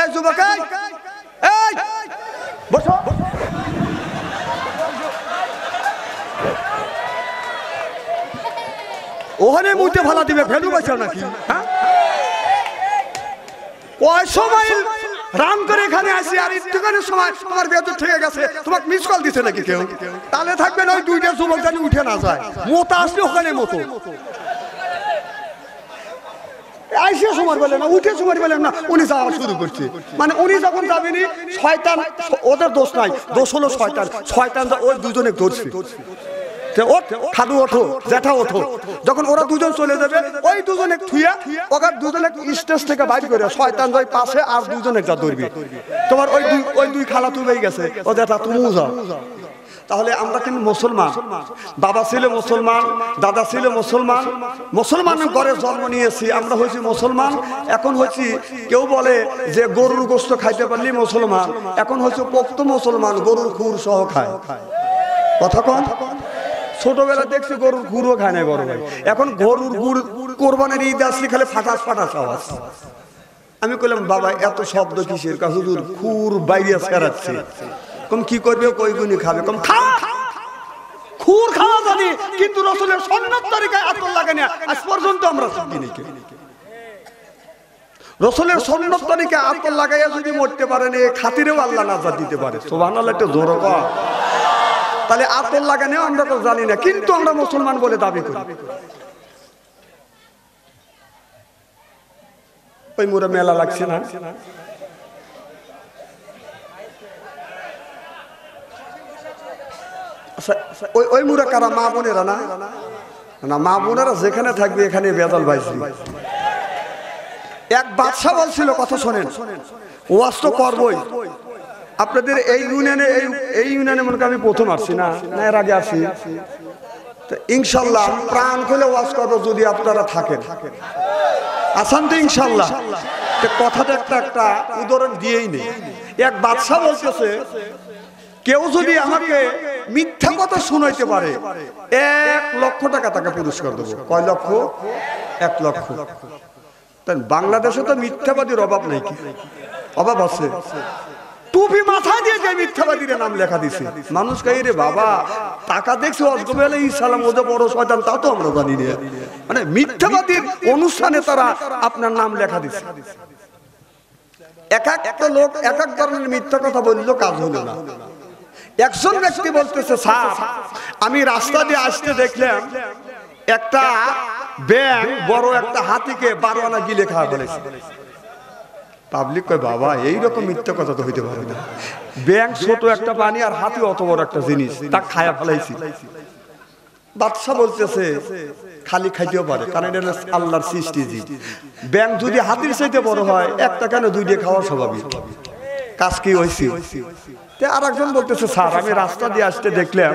এই যুবক, এই বসো। ওখানে মুইতে ভালা দিবে, ভ্যালু পাইছো নাকি? হ্যাঁ, কয় সময় রাম করে এখানে আসি, আর একটুখানি সময় তোমার বেতন থেকে গেছে, তোমাকে মিস কল দিছে নাকি কেউ? তাহলে থাকবে না ওই দুইটা যুবক জানি উঠে না যায়। মতো আসলে ওখানে মতো আইসে সময় বলে না, উঠে সময় বলে না, উনি যাওয়া শুরু করছে। মানে উনি যখন যাবেনি, শয়তান, ওদের দোষ নাই, দোষ হলো শয়তান। শয়তান ওই দুজনে ধরছে, খাদু ওঠো, জ্যাঠা ওঠো। যখন ওরা দুজন চলে যাবে, ওই দুজনে থুইয়া ওকে দুজনে স্টেজ থেকে বাইর করে শয়তান যাই পাশে, আর দুজনে যা ধরবে। তোমার ওই দুই খালা তুলেই গেছে, ও জ্যাঠা তুমিও যাও। তাহলে আমরা কিন্তু মুসলমান, বাবা ছিল মুসলমান, দাদা ছিল মুসলমান, মুসলমানের ঘরে জন্ম নিয়েছি, আমরা হয়েছি মুসলমান। এখন হয়েছি, কেউ বলে যে গরুর গোশত খাইতে পারলি মুসলমান, এখন হয়েছে পোক্ত মুসলমান, গরুর খুর সহ খায়। কথা কন, ছোটবেলা দেখছি গরুর খুরও খায় না বড় ভাই, এখন গরুর গুড় কোরবানির ঈদ আসলে খালি ফাটাস ফাটাস আওয়াজ। আমি কইলাম বাবা এত শব্দ কিসের? হুজুর খুর বাইরে ফেরাচ্ছে। কম কি করবে? কই গুনি খাবে? কম খা, খুর খাওয়া জানি, কিন্তু রাসূলের সুন্নাত তরিকায় আতর লাগে না, আজ পর্যন্ত আমরা শিখিনি। রাসূলের সুন্নাত তরিকায় আতর লাগাইয়া যদি মরতে পারেন, এই খাতিরেও আল্লাহ নাজাত দিতে পারে। সুবহানাল্লাহ, একটু জোরে কর। তাহলে আতর লাগানো আমরা তো জানি না, কিন্তু আমরা মুসলমান বলে দাবি করি। ওই মোরা মেলা লাগছে না? ওই মুরা কারা? মা বোনেরা না? না, মা বোনেরা যেখানে থাকবে এখানে বেজাল বাইছি। এক বাদশা বলছিল, কথা শোনেন, ওয়াজ তো করবই। আপনাদের এই ইউনিয়নে মনে করি আমি প্রথম আসছি, না এর আগে আসি। ইনশাল্লাহ প্রাণ খুলে ওয়াজ করবো যদি আপনারা থাকেন। আসান তো ইনশাল্লাহ। কথাটা একটা উদাহরণ দিয়েই নেই। এক বাদশা বলতেছে, কেউ যদি আমাকে মিথ্যা কথা শুনাইতে পারে 1 লক্ষ টাকা তাকে পুরস্কার দেবো। কয় লক্ষ? 1 লক্ষ। বাংলাদেশে তো মিথ্যাবাদীর অভাব নাই, কি অভাব আছে? টুপি মাথায় দিয়ে যে মিথ্যাবাদীর নাম লেখা দিছে, মানুষ কে রে বাবা টাকা দেখছে অজগর আলাইহিস সালাম ওদের বড় শয়তান, তা তো আমরা জানি না। মানে মিথ্যাবাদীর অনুষ্ঠানে তারা আপনার নাম লেখা দিছে। একটা লোক এক এক ধরনের মিথ্যা কথা বললো, কাজ হলো না। একজন ব্যক্তি বলতেছে, স্যার আমি রাস্তা দিয়ে আসতে দেখলাম একটা ব্যাঙ বড় একটা হাতিকে 12 আনা গিলে খাওয়া বলেছে। পাবলিক কয় বাবা এইরকম মিথ্যা কথা তো হইতে পারে না, ব্যাঙ ছোট একটা প্রাণী আর হাতি অত বড় একটা জিনিস, তা খায়া ফেলাইছি। বাদশা বলতেছে খালি খাইতেও পারে, কারণ এটা আল্লাহর সৃষ্টি জীব। ব্যাঙ যদি হাতির চাইতে বড় হয়, একটা কেন 2টা খাওয়া স্বাভাবিক। কাজ কি হয়েছে? আর একজন বলতেছে, স্যার আমি রাস্তা দিয়ে আসতে দেখলাম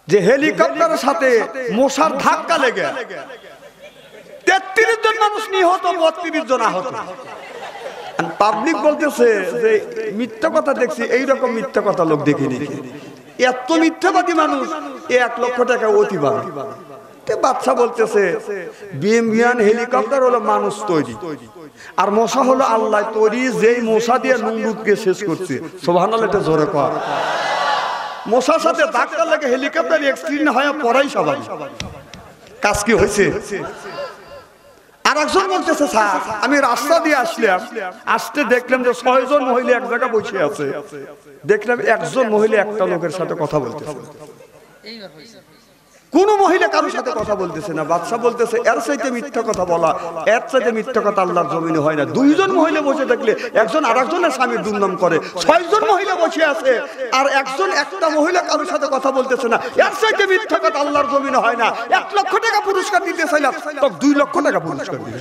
যে হেলিকপ্টারের সাথে মশার ধাক্কা লেগে 33 জন মানুষ নিহত, 32 জন আহত। পাবলিক বলতেছে যে মিথ্যা কথা দেখছি, এইরকম মিথ্যা কথা লোক দেখিনি। এত মিথ্যাবাদী মানুষ, 1 লক্ষ টাকা অতিবাদী। বাদশা বলতেছে বিএমবিয়ান হেলিকপ্টার হলো মানুষ তৈরি, আর মশা হলো আল্লাহ তৈরি, যেই মশা দিয়ে নমরুদকে শেষ করছে। সুবহানাল্লাহ, এটা জোরে কর। মশার সাথে ধাক্কা লাগে হেলিকপ্টার অ্যাক্সিডেন্ট হয় পড়াই স্বাভাবিক। কাজ কি হয়েছে? আর একজন বলতেছে, স্যার আমি রাস্তা দিয়ে আসলাম, আসতে দেখলাম যে 6 জন মহিলা এক জায়গায় বসে আছে। দেখলাম একজন মহিলা একটা লোকের সাথে কথা বলতেছে, কোন মহিলা কারোর সাথে কথা বলতেছে না। বাদশা বলতেছে এর চাইতে মিথ্যা কথা বলা, এর চাইতে মিথ্যা কথা আল্লাহর জমিনে হয় না। 2 জন মহিলা বসে থাকলে একজন আর একজনের স্বামীর দুর্নাম করে, 6 জন মহিলা বসে আছে আর একজন একটা মহিলা কারোর সাথে কথা বলতেছে না, এর চাইতে মিথ্যা কথা আল্লাহর জমিনে হয় না। 1 লক্ষ টাকা পুরস্কার দিতে চাইলাম, তো 2 লক্ষ টাকা পুরস্কার দিল।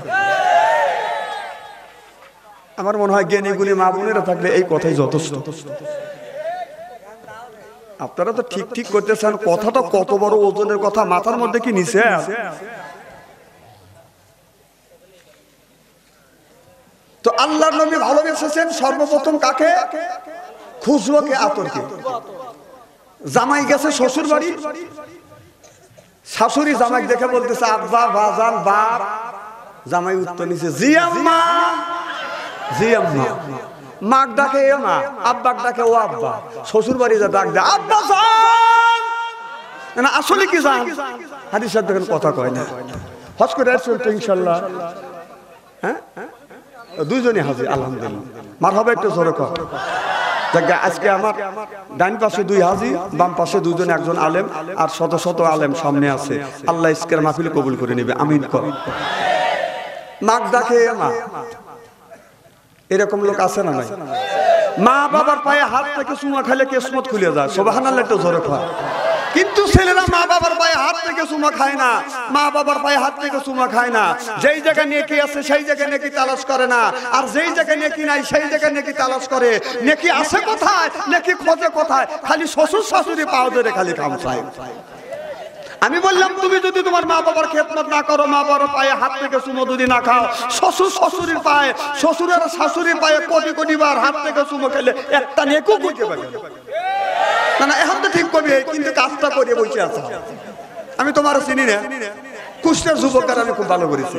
আমার মনে হয় জ্ঞানী গুণী মা বোনেরা থাকলে এই কথাই যথেষ্ট। আপনারা তো ঠিক ঠিক করতেছেন, কথাটা কত বড় ওজনের কথা, মাথার মধ্যে কি নিছে? তো আল্লাহর নবী ভালোবেসেছেন সর্বপ্রথম কাকে? খুশবুকে, আতরকে। জামাই গেছে শ্বশুর বাড়ি, শাশুড়ি জামাই দেখে বলতেছে আব্বা, বাজান, বাপ। জামাই উত্তর নিছে জি আম্মা। জি আম্মা। মাক ডাকে এ মা, আব্বাক ডাকে ও আব্বা। শ্বশুর বাড়ি যা ডাক দেয় আব্বা জান, আসলে কি জান? হাদিস দেখেন কথা কয় না। হজ করে আসছেন তো ইনশাল্লাহ? হ্যাঁ, দুইজনই হাজির আলহামদুলিল্লাহ। মারহাবা একটু জোরে কর। আজকে আমার ডান পাশে 2 হাজি, বাম পাশে 2 জন, একজন আলেম আর শত শত আলেম সামনে আছে। আল্লাহ ইসকের মাহফিল কবুল করে নেবে, আমিন কর। মাক ডাকে মা, এরকম লোক আছে না নাই? মা বাবার পায়ে হাত থেকে চুমা খাইলে কিসমত খুলে যায়, সুবহানাল্লাহ একটু জোরে কর। কিন্তু ছেলেরা মা বাবার পায়ে হাত থেকে চুমা খায় না, মা বাবার পায়ে হাত থেকে চুমা খায় না। যেই জায়গায় নেকি আছে সেই জায়গায় নেকি তালাশ করে না, আর যেই জায়গায় নেকি নাই সেই জায়গায় নেকি তালাশ করে। নেকি আছে কোথায়, নেকি খোঁজে কোথায়? খালি শ্বশুর শাশুড়ি পাও ধরে খালি কাম চায়। আমি বললাম তুমি যদি তোমার মা বাবার খেদমত না করো, মা বাবার পায়ে হাত থেকে চুমো যদি না খাও, শ্বশুর শাশুড়ির পায়ে, শ্বশুরের শাশুড়ির পায়ে কোটি কোটি বার হাত থেকে চুমো খেলে একটা নেকও করতে পারে না। না এখন তো ঠিক করবে, কিন্তু কাজটা করে বসে আছে। আমি তোমার চিনি না, কুষ্টের যুবকের আমি খুব ভালো করেছি।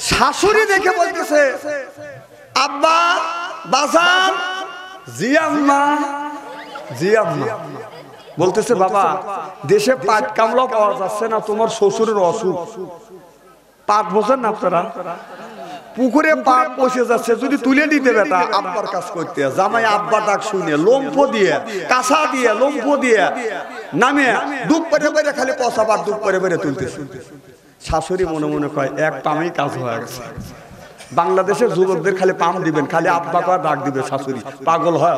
শাশুড়ি দেখে বলতেছে আব্বা বাজান, জি আম্মা, জি আম্মা। বলতেছে বাবা দেশে পাট কামলা পাওয়া যাচ্ছে না, তোমার শ্বশুরের অসুখ। পাট বোঝেন না আপনারা? পুকুরে পাট পচে যাচ্ছে, যদি তুলে দিতে বেটা আব্বার কাজ করতে। জামাই আব্বা ডাক শুনে লম্ফ দিয়ে, কাঁসা দিয়ে, লম্ফ দিয়ে নামে ডুব পেরে পেরে খালি পচা পাট ডুব পেরে পেরে তুলতেছে। শাশুড়ি মনে মনে কয় এক পামেই কাজ হয়ে গেছে। বাংলাদেশের যুবকদের খালি পাম দিবেন, খালি আব্বা কয় ডাক দিবে শাশুড়ি, পাগল হয়।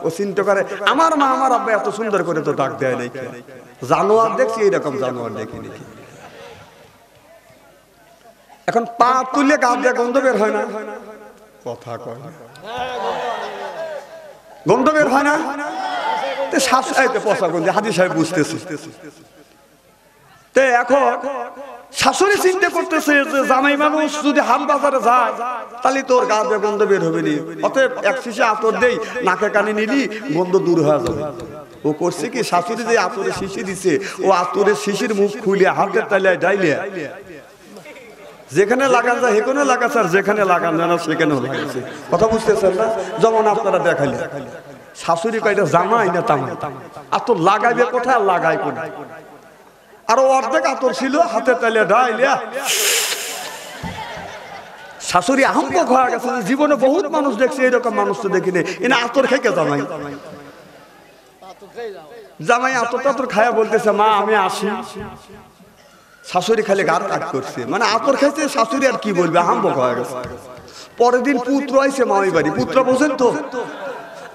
ও চিন্তা করে আমার মা আমার আব্বা এত সুন্দর করে তো ডাক দেয় নাকি। জানোয়ার দেখছি, এইরকম জানোয়ার দেখি নাকি। এখন পা তুললে গা দিয়ে গন্ধ বের হয় না? কথা কয় না, গন্ধ বের হয় না? শাশুড়ি পচা গন্ধে হাজি সাহেব বুঝতেছে। এখন শাশুড়ি চিন্তা করতেছে যে জামাই মানুষ যদি হাম বাজারে যায় তাহলে তোর গা দিয়ে গন্ধ বের হবে নি, অতএব এক শিশি আতর দেই, নাকে কানে নিলি গন্ধ দূর হয়ে যাবে। ও করছে কি, শাশুড়ি যে আতরের শিশি দিছে, ও আতরের শিশির মুখ খুলে হাতের তালিয়ায় ডাইলে যেখানে লাগান যায় সেখানে লাগাচ্ছে, আর যেখানে লাগান যায় না সেখানেও লাগাচ্ছে। কথা বুঝতেছেন না? যেমন আপনারা দেখাইলে শাশুড়ি কয়টা জামাই না তামাই, আতর লাগাইবে কোথায়, লাগাই কোথায়। আরো অর্ধেক আতর ছিল হাতের তালে ডাইলিয়া। শাশুড়ি আহম্মক হয়ে গেছে। জীবনে বহুত মানুষ দেখছে, এরকম মানুষ তো দেখিনি। এনে আতর খেকে জামাই, জামাই আতর টাতর খায়া বলতেছে মা আমি আসি। শাশুড়ি খালি গার কাট করছে, মানে আতর খাইছে। শাশুড়ি আর কি বলবে, আহম্মক হয়ে গেছে। পরের দিন পুত্র আইছে মামাই বাড়ি, পুত্র বোঝেন তো,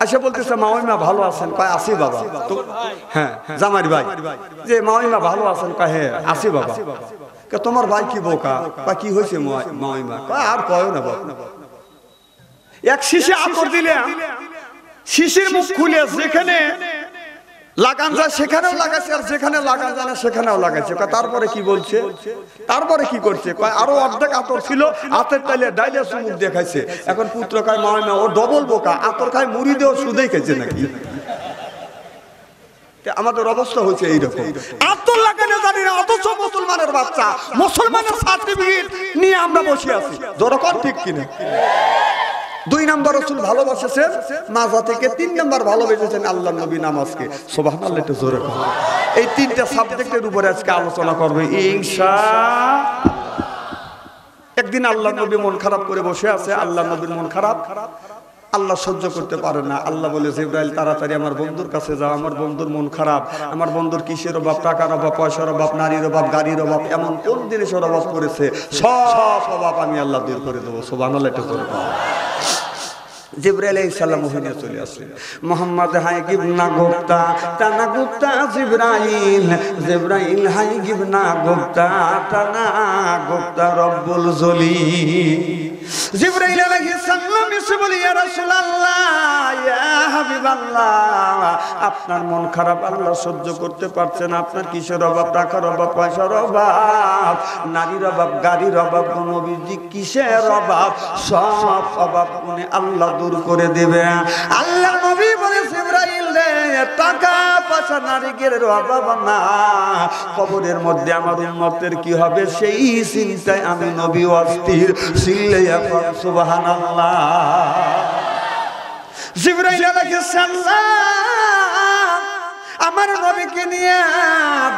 আচ্ছা বলতেছে মামাই মা ভালো আছেন? কয় আসি বাবা। তো হ্যাঁ জামাই ভাই, যে মামাই মা ভালো আছেন? কয় হ্যাঁ আসি বাবা। তোমার ভাই কি বোকা? বা কি হয়েছে মামাই মা? কয় আর কয় না বাবা। এক শিশি আতর দিলে শিশির মুখ খুলে যেখানে লাগান যায় সেখানেও লাগাচ্ছে, আর যেখানে লাগান যায় না সেখানেও লাগাচ্ছে। তারপরে কি বলছে, তারপরে কি করছে? কয় আরো অর্ধেক আতর ছিল হাতের তালে ডাইলে মুখ দেখাইছে। এখন পুত্র কয় মামাই মা ও ডবল বোকা, আতর খায় মুড়ি দেও সুদেই খেয়েছে নাকি। আমাদের অবস্থা হয়েছে এইরকম, আতর লাগানো জানি না, অথচ মুসলমানের বাচ্চা, মুসলমানের সার্টিফিকেট নিয়ে আমরা বসে আছি। যখন ঠিক কিনা? 2 নম্বর রাসূল ভালোবাসেছেন মাজা থেকে, 3 নম্বর ভালোবেসেছেন আল্লাহর নবী নামাজকে। সুবহানাল্লাহ একটু জোরে বলুন। এই 3টা সাবজেক্টের উপরে আজকে আলোচনা করব ইনশাআল্লাহ। একদিন আল্লাহর নবী মন খারাপ করে বসে আছে। আল্লাহর নবীর মন খারাপ, আল্লাহ সহ্য করতে পারে না। আল্লাহ বলে জিবরাইল তাড়াতাড়ি আমার বন্ধুর কাছে যাও, আমার বন্ধুর মন খারাপ। আমার বন্ধুর কিসের অভাব, টাকার অভাব, পয়সার অভাব, নারীর অভাব, গাড়ির অভাব, এমন কোন জিনিসের অভাব করেছে, সব অভাব আমি আল্লাহ দূর করে দেবো। সুবহানাল্লাহ একটু জোরে বলুন। জিবরাইল আলাইহিস সালাম ওখানে চলে আসলেন। মোহাম্মদ হাই গিবনা গুপ্তা টানা গুপ্তা জিবরাইল, জিবরাইল হাই গিবনা গুপ্তা টানা গুপ্তা রব্বুল জলিল। জিবরাইল আলাইহিস সালাম এসে বলে ইয়া রাসূলুল্লাহ, ইয়া হাবিবাল্লাহ, আপনার মন খারাপ আল্লাহ সহ্য করতে পারছেন। আপনার কিসের অভাব, টাকার অভাব, পয়সার অভাব, নারীর অভাব, গাড়ির অভাব, নবীজি কিসের অভাব, সব অভাব উনি আল্লাহ দূর করে দেবে। আল্লাহ নবী বলে জিবরাইল রে টাকা পয়সা নারীগের অভাব না, কবরের মধ্যে আমার উম্মতের কি হবে সেই চিন্তায় আমি নবী অস্থির। চিল্লাইয়া পড়ো সুবহানাল্লাহ। জিবরাইল আলাইহিস সালাম আমার নবীকে নিয়ে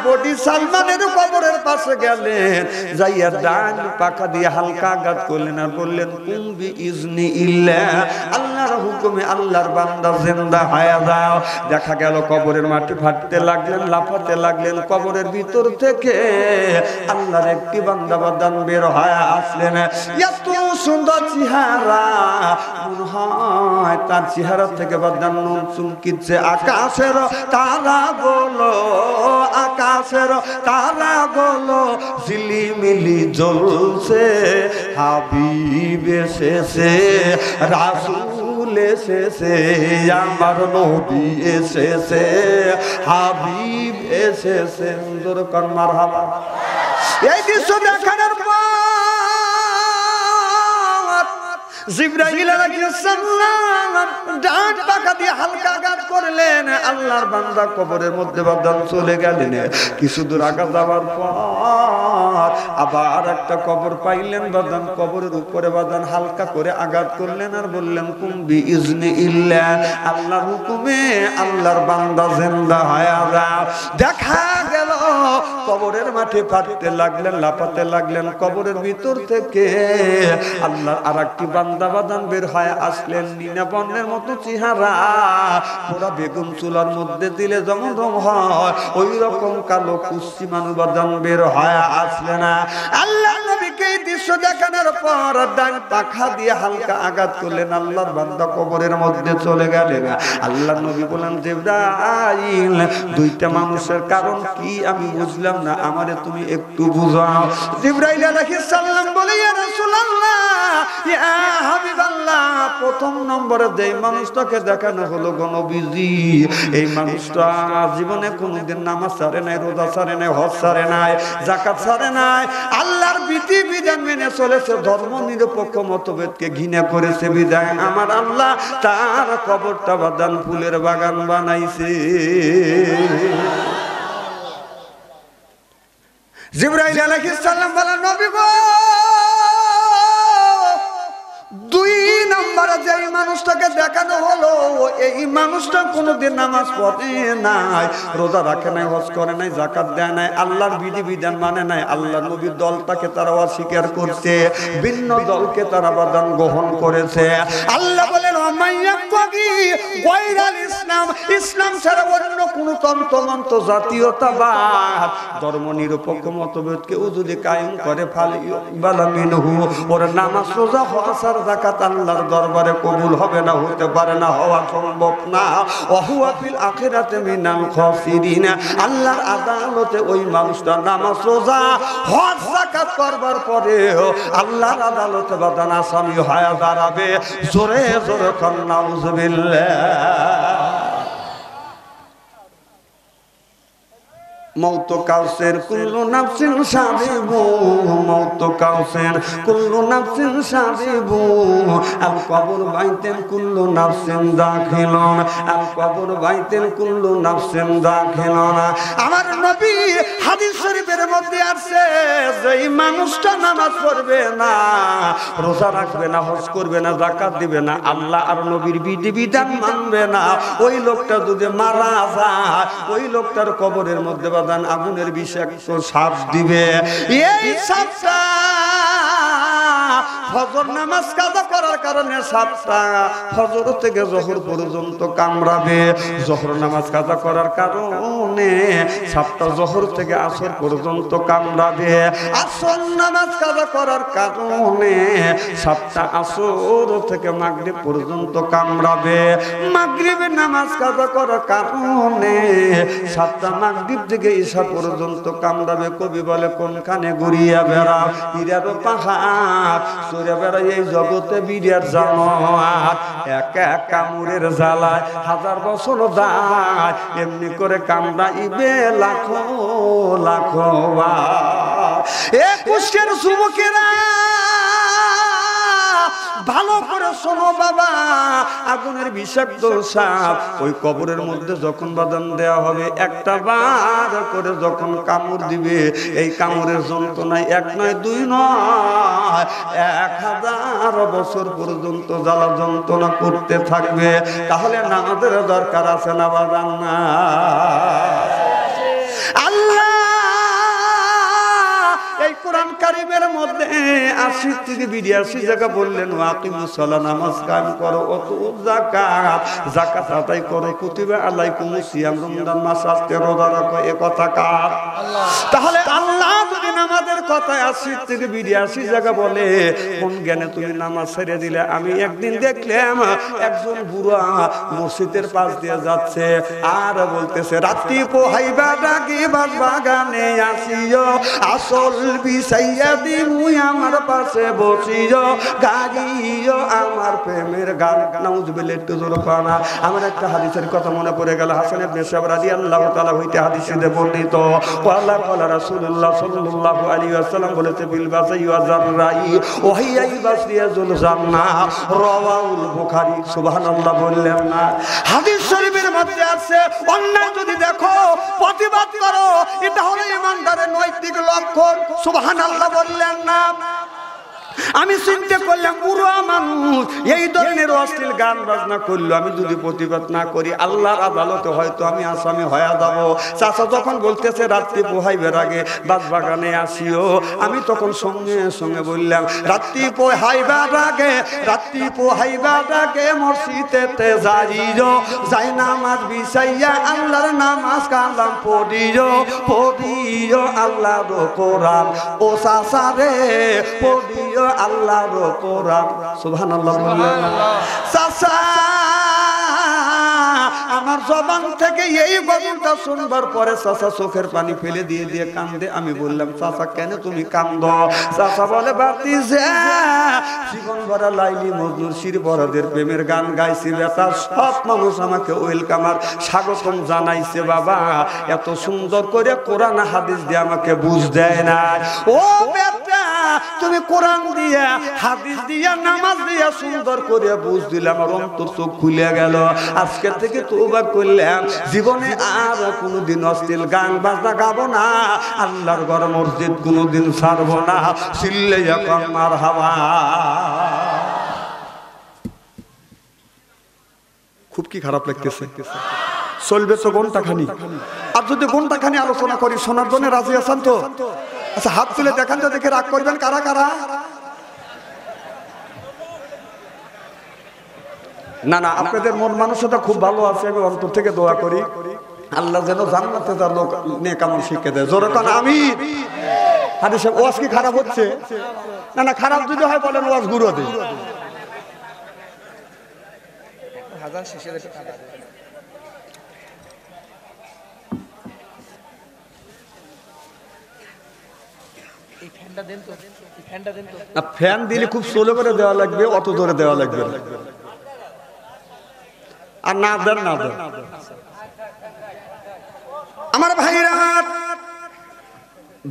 বডি সালমানের কবরের পাশে গেলেন, যাইয়া ডান পাখা দিয়ে হালকা আঘাত করলেন আর বললেন কুম বিইজনি ইল্লাহ, আল্লাহর হুকুমে আল্লাহর বান্দা জিন্দা হয়ে যাও। দেখা গেল কবরের মাটি ফাটতে লাগলেন, লাফাতে লাগলেন, কবরের ভিতর থেকে আল্লাহর একটি বান্দা বান্দান বের হয়ে আসলেন। এত সুন্দর চেহারা, মনে হয় তার চেহারা থেকে বান্দান নুন চুমকিচ্ছে। আকাশের তারা বলো, আকাশের তারা বলো ঝিলিমিলি জ্বলছে, হাবিব এসেছে, রাসূল এসেছে, আমার নবী এসেছে, হাবিব এসেছে। জোরে কর মারহাবা। এই দৃশ্য দেখানোর পর জিবরাইল আলাইহিস সালাম ডান পাখা দিয়ে হালকা আঘাত করলেন, আল্লাহর বান্দা কবরের মধ্যে বাদান চলে গেলেন। কিছু দূর আঘাত যাওয়ার পর আবার একটা কবর পাইলেন, বাদান কবরের উপরে বাদান হালকা করে আঘাত করলেন আর বললেন কুম বিইজনি ইল্লাহ, আল্লাহর হুকুমে আল্লাহর বান্দা জিন্দা হয়ে যাও। দেখা গেল কবরের মাঠে ফাটতে লাগলেন, লাফাতে লাগলেন, কবরের ভিতর থেকে আল্লাহর আরেকটি বান্দা বাদান বের হয়ে আসলেন, নীলা বর্ণের মতো চেহারা, পুরা বেগুন চুলার মধ্যে দিলে যেমন রং হয় ওই রকম কালো কুচ্ছি মানুষ বাদান বের হয়ে আসলেন। আল্লাহ নবীকে এই দৃশ্য দেখানোর পর ডান পাখা দিয়ে হালকা আঘাত করলেন, আল্লাহর বান্দা কবরের মধ্যে চলে গেলেন। আল্লাহ নবী বলেন জিবরাইল, দুইটা মানুষের কারণ কি আমি বুঝলাম না, আমারে তুমি একটু বুঝাও। জিবরাইল আলাইহিস সালাম বলে ইয়া রাসূলুল্লাহ, ইয়া হাবিবাল্লাহ, প্রথম নম্বরে যে মানুষটাকে দেখানো হলো নবীজি, এই মানুষটা জীবনে কোনোদিন নামাজ ছাড়ে নাই, রোজা ছাড়ে নাই, হজ ছাড়ে নাই, যাকাত ছাড়ে নাই, আল্লাহর বিধি বিধান মেনে চলেছে, ধর্ম নিরপেক্ষ মতভেদকে ঘৃণা করেছে, বিধায় আমার আল্লাহ তার কবরটা বাদান ফুলের বাগান বানাইছে। জিবরাইল আলাইহিস সালাম বলেন নবী গো, দুই নম্বরে যে মানুষটাকে দেখানো হলো এই মানুষটা কোনোদিন নামাজ পড়ে নাই, রোজা রাখে নাই, হজ করে নাই, যাকাত দেয় নাই, আল্লাহর বিধি বিধান মানে নাই, আল্লাহ নবীর দলটাকে তারা অস্বীকার করছে, ভিন্ন দলকে তারা বাদান গ্রহণ করেছে। আল্লাহ বলেন ইসলাম, ইসলাম ছাড়া অন্য কোন তন্ত্র জাতীয়তাবাদ ধর্ম নিরপেক্ষ মতভেদকে ও যদি কায়েম করে ওর নামাজ রোজা হজ আর যাকাত আল্লাহর দরবারে কবুল হবে না, হতে পারে না, হওয়া সম্ভব না। ওহুয়া ফিল আখিরাতে মিনাল খাসিরিন, আল্লাহর আদালতে ওই মানুষটা নামাজ রোজা হজ যাকাত করবার পরে আল্লাহর আদালতে বাদান আসামি হয়ে দাঁড়াবে। জোরে জোরে কোন নাউজুবিল্লাহ। মৌত কাউসের কুল্লু নাফসিন সাবিবু, মৌত কাউসের কুল্লু নাফসিন সাবিবু, আল কবর বাইতেন কুল্লু নাফসিন দাখিলুন, আল কবর বাইতেন কুল্লু নাফসিন দাখিলুন। আমার নবী হাদিস শরীফের মধ্যে আছে যে এই মানুষটা নামাজ পড়বে না, রোজা রাখবে না, হজ করবে না, যাকাত দিবে না, আল্লাহ আর নবীর বিধি বিধান মানবে না, ওই লোকটা যদি মারা যায় ওই লোকটার কবরের মধ্যে আগুনের বিষাক্ত সাপ দিবে। এই সাপটা ফজর নামাজ কাজা করার কারণে সাপটা ফজর থেকে জোহর পর্যন্ত কামড়াবে, জোহর নামাজ কাজা করার কারণে সাপটা জোহর থেকে আসর পর্যন্ত কামড়াবে, আসর নামাজ কাজা করার কারণে সাপটা আসর থেকে মাগরিব পর্যন্ত কামড়াবে, মাগরিবের নামাজ কাজা করার কারণে সাপটা মাগরিব থেকে ঈশা পর্যন্ত কামড়াবে। কবি বলে কোনখানে ঘুরিয়া বেড়া ইরারো পাহাড়, সরে বেড়া এই জগতে বিরাট জানোয়ার, এক এক কামড়ের জ্বালায় হাজার বছর যায়, এমনি করে কামড়াইবে লাখো লাখো বার। এ কুষ্ঠের যুবকেরা ভালো করে শোনো বাবা, আগুনের বিষাক্ত সাপ ওই কবরের মধ্যে যখন বাঁধান দেওয়া হবে, একটা বার করে যখন কামড় দিবে, এই কামড়ের যন্ত্রণায় এক নয় দুই নয় 1000 বছর পর্যন্ত জ্বালা যন্ত্রণা করতে থাকবে। তাহলে নামাজের দরকার আছে না বাজান? না। আল্লাহ এই কোরআন কারীমের মধ্যে 80 থেকে 82 জায়গা বললেন ওয়াকিমুস সালাহ, নামাজ কায়েম করো, ওয়াতুজ যাকাত, যাকাত আদায় করো, কুতিবা আলাইকুমুস সিয়াম, রমজান মাস আসতে রোজা রাখো। এ কথা কার? আল্লাহ। তাহলে আল্লাহ যদি নামাজের কথা 80 থেকে 82 জায়গা বলে, কোন জ্ঞানে তুমি নামাজ ছেড়ে দিলে? আমি একদিন দেখলাম একজন বুড়া মসজিদের পাশ দিয়ে যাচ্ছে আর বলতেছে, রাত্রি পোহাইবা ডাকি বাগানে আসিও, আসল বিছাইয়া দিমু আমার পাশে বসিও, গাইও আমার প্রেমের গান। নাউজুবিল্লাহ, একটু জোরে পানা। আমার একটা হাদিসের কথা মনে পড়ে গেল, হাসান ইবনে সাবরা রাদিয়াল্লাহু তাআলা হইতে হাদিসে বর্ণিত, ওয়ালা ক্বালা রাসূলুল্লাহ সাল্লাল্লাহু আলাইহি ওয়াসাল্লাম বলেছে, বিল বাসাই ওয়া জাররাই ওয়াহিয়াই বাসরিয়াজুল জান্নাহ, রাওয়াহুল বুখারী। সুবহানাল্লাহ বললেন না? হাদিস শরীফের মধ্যে আছে, অন্যায় যদি দেখো প্রতিবাদ করো, এটা হলো ইমানদারের নৈতিক লক্ষণ। সুবহানাল্লাহ বললেন না? আমি চিন্তা করলাম, বুড়ো মানুষ এই ধরনের অশ্লীল গান বাজনা করলো, আমি যদি প্রতিবাদ না করি আল্লাহর আদালতে হয়তো আমি আসামি হয়ে যাব। চাচা যখন বলতেছে রাত্রি পোহাইবার আগে বাগানে আসিও, আমি তখন সঙ্গে সঙ্গে বললাম, রাত্রি পোহাইবার আগে, রাত্রি পোহাইবার আগে মসজিদেতে যাইও, যাই নামাজ বিছাইয়া আল্লাহর নামাজ কালাম পড়িও, পড়িও আল্লাহর কোরআন, ও চাচা রে পড়িও আল্লাহর কোরআন। সুবহানাল্লাহ বললেন? চাচা আমার জবান থেকে এই গজলটা শুনবার পরে চাচা চোখের পানি ফেলে দিয়ে দিয়ে কান্দে। আমি বললাম, চাচা কেন তুমি কান্দো? চাচা বলে, বাতিজা জীবন ভরা লাইলি মজনুর শির বড়দের প্রেমের গান গাইছি বেটা, সব মানুষ আমাকে ওয়েলকাম আর স্বাগতম জানাইছে বাবা, এত সুন্দর করে কোরআন হাদিস দিয়ে আমাকে বুঝ দেয় না। ও বেটা, তুমি কোরআন দিয়া হাদিস দিয়া নামাজ দিয়া সুন্দর করে বুঝ দিলে আমার অন্তর চোখ খুলে গেল। আজকে থেকে তওবা করলাম, জীবনে আর কোনোদিন অশ্লীল গান বাজনা গাবো না, আল্লাহর ঘর মসজিদ কোনোদিন ছাড়বো না। চিল্লে এখন মারহাবা। খুব কি খারাপ লাগতেছে? চলবে তো ঘন্টাখানি, আর যদি ঘন্টাখানি আলোচনা করি শোনার জন্য রাজি আছেন তো? আচ্ছা, হাত তুলে দেখান তো, দেখে রাগ করবেন কারা কারা? না না, আপনাদের মন মানসিকতা খুব ভালো আছে, আমি অন্তর থেকে দোয়া করি আল্লাহ যেন জান্নাতে তার লোক নেক আমল শিখে দেয়। জোরে কান আমিন। হাদিস ওয়াজ কি খারাপ হচ্ছে? না না, খারাপ যদি হয় বলেন, ওয়াজ গুরু দেই। হাজার শেষে দেখে ফ্যান দিলে খুব স্লো করে দেওয়া লাগবে, অত জোরে দেওয়া লাগবে আর না দেন না দেন। আমার ভাইরা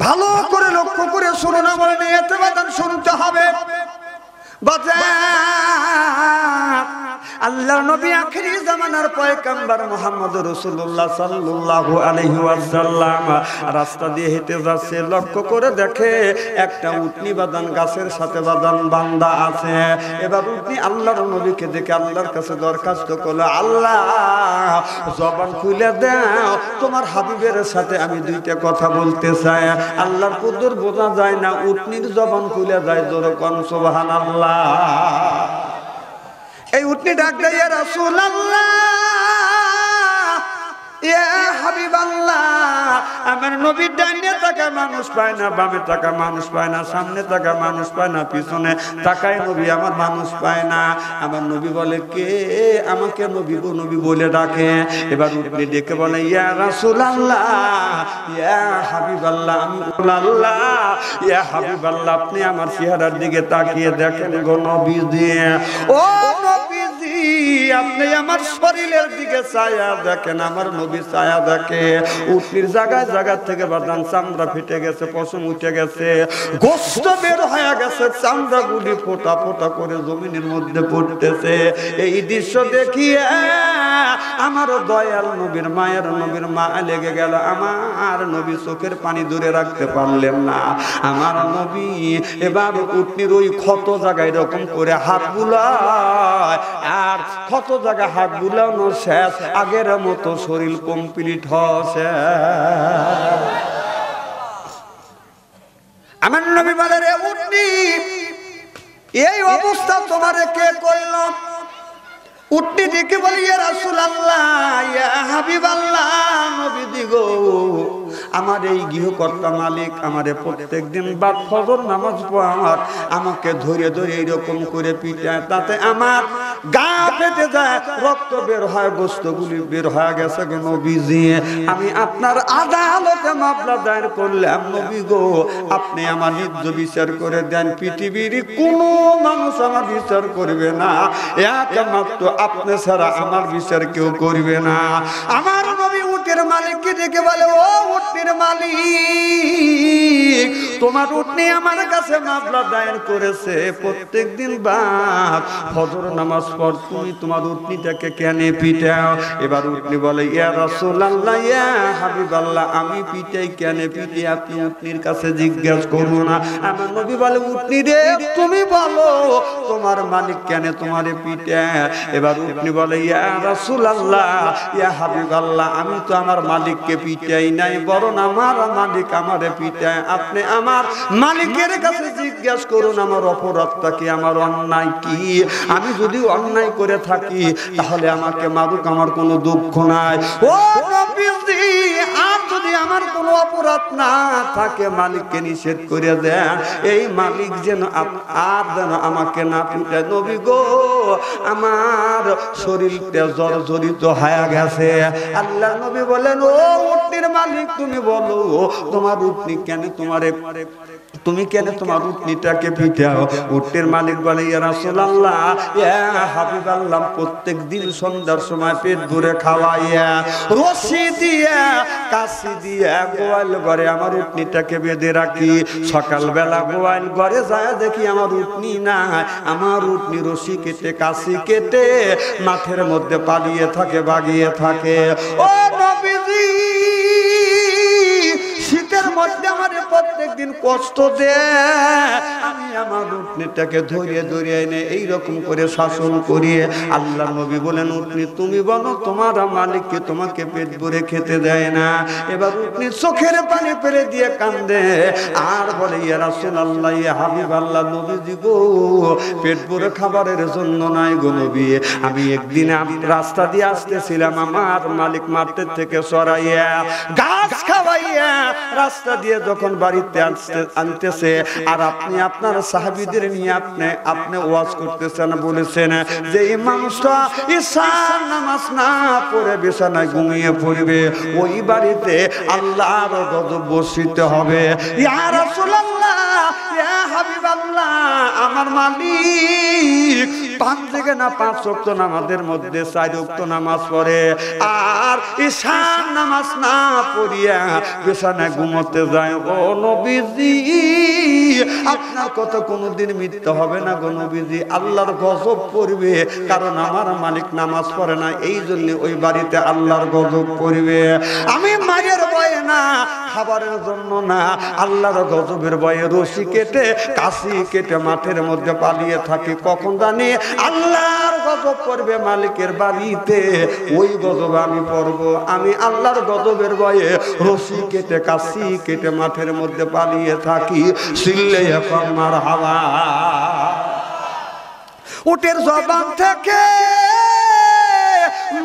ভালো করে লক্ষ্য করে শুনো না, বলে এতে বাদান শুনতে হবে। আল্লাহর নবী আখিরি জামানার পয়গম্বর মুহাম্মদ রাসূলুল্লাহ সাল্লাল্লাহু আলাইহি ওয়াসাল্লাম রাস্তা দিয়ে হেঁটে যাচ্ছে, লক্ষ্য করে দেখে একটা উটনি বাদান গাছের সাথে বাদান বান্দা আছে। এবার উটনি আল্লাহর নবীকে দেখে আল্লাহর কাছে দরখাস্ত করলো, আল্লাহ জবান খুলে দাও, তোমার হাবিবের সাথে আমি দুইটা কথা বলতে চাই। আল্লাহর কুদর বোঝা যায় না, উটনির জবান খুলে যায়। জোরে কোন সুবহানাল্লাহ। এই উটনি ডাক দেয়, ইয়া রাসূলুল্লাহ, ইয়া হাবিবাল্লাহ, আমার নবীর ডাইনে তাকায় মানুষ পায় না, বামে তাকায় মানুষ পায় না, সামনে তাকায় মানুষ পায় না, পিছনে তাকায় নবী আমার মানুষ পায় না। আমার নবী বলে, কে আমাকে নবী গো নবী বলে ডাকে? এবার উটনি ডেকে বলে, ইয়া রাসূলুল্লাহ, ইয়া হাবিবাল্লাহ, আল্লাহ ইয়া হাবিবাল্লাহ, আপনি আমার চেহারার দিকে তাকিয়ে দেখেন গো নবীজি। ও নবীজি, আপনি আমার শরীরের দিকে চায়া দেখেন, আমার নবী নবী ছায়া দেখে উটনির জায়গায় জায়গা থেকে বাদান চামড়া ফেটে গেছে, পশম উঠে গেছে, গোশত বের হয়ে গেছে, চামড়া গুলি ফোঁটা ফোঁটা করে জমিনের মধ্যে পড়তেছে। এই দৃশ্য দেখিয়ে আমার দয়াল নবীর মায়ের নবীর মা লেগে গেল। আমার নবী চোখের পানি দূরে রাখতে পারলেন না। আমার নবী এবার উটনির ওই ক্ষত জায়গায় এরকম করে হাত বুলায়, আর ক্ষত জায়গায় হাত বুলানো শেষ, আগের মতো শরীর কমপ্লিট হচ্ছে। আমার নবী বলে, রে উটনি, এই অবস্থা তোমারে কে করল? উটনি ডেকে বলি, ইয়া রাসূলুল্লাহ, ইয়া হাবিবাল্লাহ, নবী দিগো, আমার এই গৃহকর্তা মালিক আমারে প্রত্যেকদিন বাদ ফজর নামাজ পড়ার আমাকে ধরে ধরে এইরকম করে পিটায়, তাতে আমার গা ফেটে যায়, রক্ত বের হয়, গোশতগুলি বের হয়ে গেছে গো নবীজি। আমি আপনার আদালতে মামলা দায়ের করলাম, নবী গো আপনি আমার ন্যায্য বিচার করে দেন। পৃথিবীর কোনো মানুষ আমার বিচার করবে না, একমাত্র আপনি ছাড়া আমার বিচার কেউ করবে না। আমার নবী উটের মালিককে ডেকে বলে, ও উটনির মালিক, তোমার উটনি আমার কাছে মামলা দায়ের করেছে, প্রত্যেকদিন বাদ ফজর নামাজ পর তুমি তোমার উটনিটাকে কেন পিটাও? এবার উটনি বলে, ইয়া রাসূলুল্লাহ, ইয়া হাবিবাল্লাহ, আমি পিটাই কেন পিটাই আপনি উটনির কাছে জিজ্ঞাসা করুন না। আমার নবী বলে, উটনি রে তুমি বলো তোমার মালিক কেন তোমারে পিটায়? এবার উটনি বলে, ইয়া রাসূলুল্লাহ, ইয়া হাবিবাল্লাহ, আমি তো আমার মালিককে পিটাই নাই, বরং আমার মালিক আমারে পিটায়। আপনি আমার মালিকের কাছে জিজ্ঞাসা করুন আমার অপরাধটা কি, আমার অন্যায় কি। আমি যদি অন্যায় করে থাকি তাহলে আমাকে মারুক, আমার কোনো দুঃখ নাই। ও নবীজি, আর যদি আমার কোনো অপরাধ না থাকে মালিককে নিষেধ করে দেন, এই মালিক যেন আর যেন আমাকে না পিটায়। নবী গো আমার শরীরটা জর্জরিত হয়ে গেছে। আল্লাহ নবী বলেন, ও উটনির মালিক তুমি বলো তোমার উটনি কেন তুমি কেন তোমার উটনিটাকে পিটাও? উটনির মালিক বলে, ইয়া রাসূলুল্লাহ, ইয়া হাবিবাল্লাহ, প্রত্যেকদিন সন্ধ্যার সময় পেট ভরে খাওয়াইয়া রশি দিয়া কাশি দিয়া গোয়াল ঘরে আমার উটনিটাকে বেঁধে রাখি। সকালবেলা গোয়াল ঘরে যায় দেখি আমার উটনি নাই। আমার উটনি রশি কেটে কাশি কেটে মাঠের মধ্যে পালিয়ে থাকে, বাগিয়ে থাকে। ও নবীজি, শীতের মধ্যে আমার প্রত্যেকদিন কষ্ট দেয়, আমি আমার উটনিটাকে ধরিয়ে ধরিয়ে এনে এইরকম করে শাসন করিয়ে। আল্লাহ নবী বলেন, উটনি তুমি বলো তোমার মালিককে তোমাকে পেট ভরে খেতে দেয় না? এবার উটনি চোখের পানি ফেলে দিয়ে কান্দে আর বলে, ইয়া রাসূলুল্লাহ, ইয়া হাবিবাল্লাহ, নবীজি গো পেট ভরে খাবারের জন্য নাই গো নবী, আমি একদিন রাস্তা দিয়ে আসতেছিলাম, আমার মালিক মাঠের থেকে সরাইয়া গাছ খাওয়াইয়া রাস্তা দিয়ে যখন বাড়িতে আনতেছে, আর আপনি আপনার সাহাবীদের নিয়ে আপনি ওয়াজ করতেছেন, বলেছেন যে এই মানুষটা ঈশার নামাজ না পড়ে বিছানায় ঘুমিয়ে পড়বে, ওই বাড়িতে আল্লাহর গজব বর্ষিত হবে। ইয়া রাসূলুল্লাহ, ইয়া হাবিবাল্লাহ, আমার মালিক 5 থেকে না 5 ওয়াক্ত নামাজের মধ্যে 4 ওয়াক্ত নামাজ পড়ে, আর ঈশার নামাজ না পড়িয়া বিছানায় ঘুমোতে যায়। ও নবীজি, আপনার কথা কোনোদিন মিথ্যা হবে না গো নবীজি, আল্লাহর গজব পড়বে, কারণ আমার মালিক নামাজ পড়ে না, এই জন্য ওই বাড়িতে আল্লাহর গজব পড়বে। আমি মায়ের ভয়ে না, খাবারের জন্য না, আল্লাহর গজবের ভয়ে রশি কেটে কাশি কেটে মাঠের মধ্যে পালিয়ে থাকি। কখন জানি আল্লাহর গজব পড়বে মালিকের বাড়িতে, ওই গজব আমি পড়ব। আমি আল্লাহর গজবের ভয়ে রশি কেটে কাশি কেটে মাঠের মধ্যে পালিয়ে থাকি। সিল্লে এখন মারহাবা। উটের জবান থেকে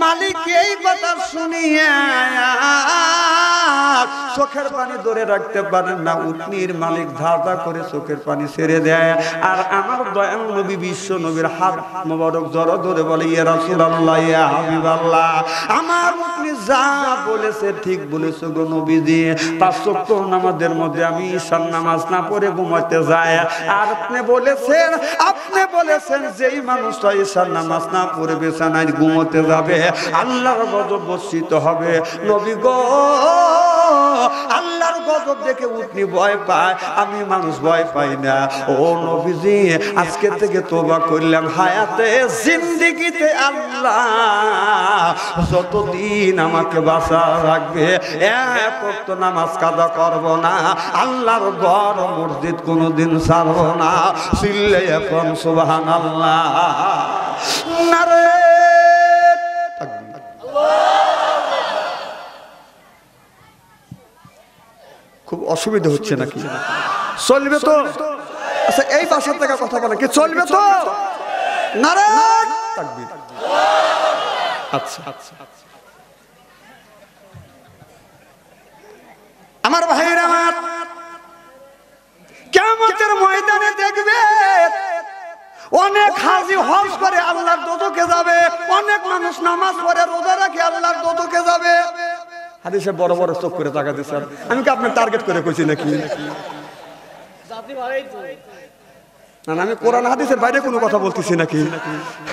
মালিক এই কথা শুনিয়া চোখের পানি ধরে রাখতে পারেন না, উটনির মালিক ধাঁধা করে চোখের পানি ছেড়ে দেয়। আর আমার দয়াল নবী বিশ্ব নবীর হাত মোবারক জড়ো ধরে বলে, ইয়া রাসূলুল্লাহ, ইয়া হাবিবাল্লাহ, আমার উটনি যা বলেছে ঠিক বলেছে গো নবীজি। 5 ওয়াক্ত নামাজের মধ্যে আমি ঈশার নামাজ না পড়ে ঘুমাতে যাই। আর আপনি বলেছেন যেই মানুষটা ঈশার নামাজ না পড়ে বিছানায় ঘুমোতে যাবে আল্লাহর গজব বর্ষিত হবে। নবী গো, আল্লাহর গজব দেখে উটনি ভয় পায়, আমি মানুষ ভয় পাই না। ও নবীজি, আজকে থেকে তওবা করলাম, হায়াতে জিন্দেগিতে আল্লাহ যতদিন আমাকে বাঁচা রাখবে এক ওয়াক্ত নামাজ কাজা করব না, আল্লাহর ঘর মসজিদ কোনোদিন ছাড়ব না। চিল্লে এখন সুবহানাল্লাহ, নারে খুব অসুবিধা হচ্ছে নাকি? চলবে তো? আচ্ছা, এই বাসার থেকে কথা বলে কি চলবে তো? নারে তাকবীর। আচ্ছা, আমার ভাইরা, আমার কিয়ামতের ময়দানে দেখবে অনেক হাজী হজ করে আল্লাহর দোজখে যাবে, অনেক মানুষ নামাজ পড়ে রোজা রাখে আল্লাহর দোজখে যাবে। হাদিসে বড় বড় চোখ করে তাকাতে স্যার, আমি কি আপনার টার্গেট করে কইছি নাকি? না না, আমি কোরআন হাদিসের বাইরে কোনো কথা বলতেছি নাকি?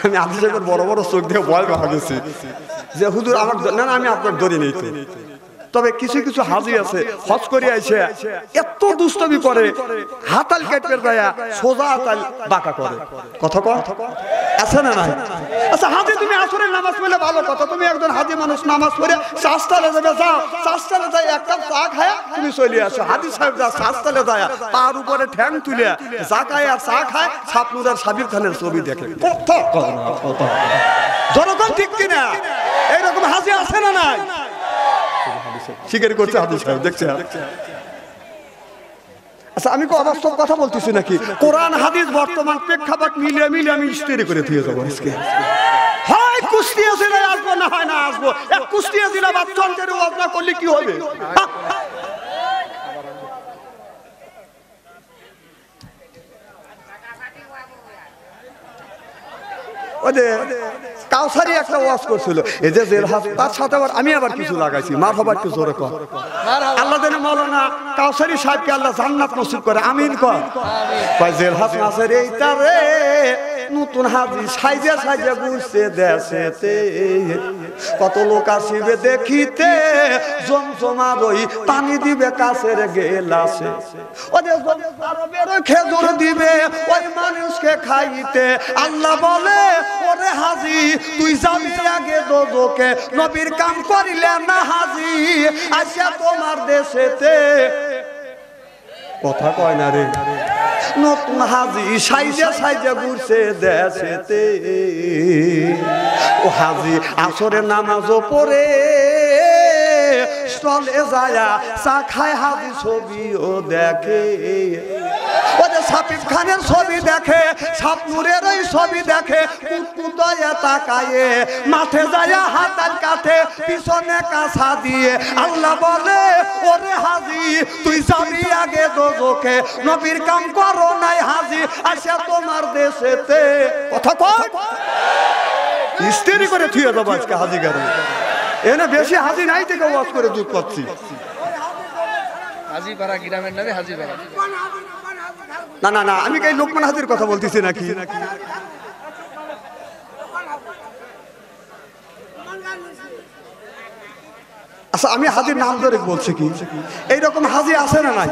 আমি হাদিসের বড় বড় চোখ দিয়ে ভয় ভাগেছি যে হুজুর আমার, না না, আমি আপনার ধরি নেই তো। তবে কিছু কিছু হাজি আছে হজ করে আইছে এত দুষ্টমি করে, হাতাল কেটে যায় সোজা হাতাল বাঁকা করে। কথা কয় আছে না নাই? আচ্ছা হাজি, তুমি আসরের নামাজ পড়লে ভালো কথা, তুমি একজন হাজি মানুষ নামাজ পড়ে শাস্তালে যাবে, যাও শাস্তালে যাই এক কাপ চা খায়া তুমি চলে আসো। হাজি সাহেব যা শাস্তালে যায় তার উপরে ঠ্যাং তুলে জাকায় আর চা খায়, ছাপনুর আর সাবির খানের ছবি দেখে। জনগণ ঠিক কিনা? এইরকম হাজি আছে না নাই? স্বীকার করছে হাদিস সাহেব, দেখছে। আচ্ছা, আমি কি অবাস্তব কথা বলতেছি নাকি? কোরআন হাদিস বর্তমান প্রেক্ষাপট মিলিয়ে মিলিয়ে আমি স্টেরি করে দিয়ে যাবো আজকে। হয় কুষ্টিয়া জেলায় আসবো, না হয় না আসবো। এক কুষ্টিয়া জেলা বাচ্চাদের ওয়াজনা করলে কি হবে? কাউসারি একটা ওয়াজ করছিল, এই যে জেলহাজ, তার সাথে আবার আমি আবার কিছু লাগাইছি। মারহাবা, একটু জোরে কর। আল্লাহ যেন মাওলানা কাউসারি সাহেবকে আল্লাহ জান্নাত নসিব করে, আমিন কর। কয় জেলহাজ মাছের এইটা রে নতুন হাজি সাইজে সাইজে ঘুরছে দেশেতে, কত লোক আসিবে দেখিতে, জমজমার ওই পানি দিবে কাছের গেলাসে, ওদের খেজুর দিবে ওই মানুষকে খাইতে। আল্লাহ বলে, ওরে হাজি তুই যাবি আগে দোজখে, নবীর কাম করিলে না হাজি আসিয়া তোমার দেশেতে। কথা কয় না রে? নতুন হাজি সাইজে সাইজে ঘুরছে দেশেতে, ও হাজি আসরের নামাজও পড়ে চলে যায় চা খায়, হাজি ছবিও দেখে, ওদের সাকিব খানের ছবি দেখে, শাপনুরের ওই ছবি দেখে, কুতকুতায় তাকায়ে মাঠে যায় হাতাল কাঠে পিছনে কাঁচা দিয়ে। আল্লাহ বলে, ওরে হাজি তুই যাবি আগে দোজখে, নবীর কাম করো নাই হাজি আসে তোমার দেশেতে। কথা কয় স্টেরি করে থুয়ে যাবো আজকে হাজি গারে। এনে বেশি হাজি নাই থেকে ওয়াজ করে দুধ পাচ্ছি। হাজিপাড়া গ্রামের নামে হাজিপাড়া। না না না, আমি কি লোকমান হাজির কথা বলতেছি নাকি? আচ্ছা, আমি হাজির নাম ধরে বলছি কি, এইরকম হাজি আছে না নাই?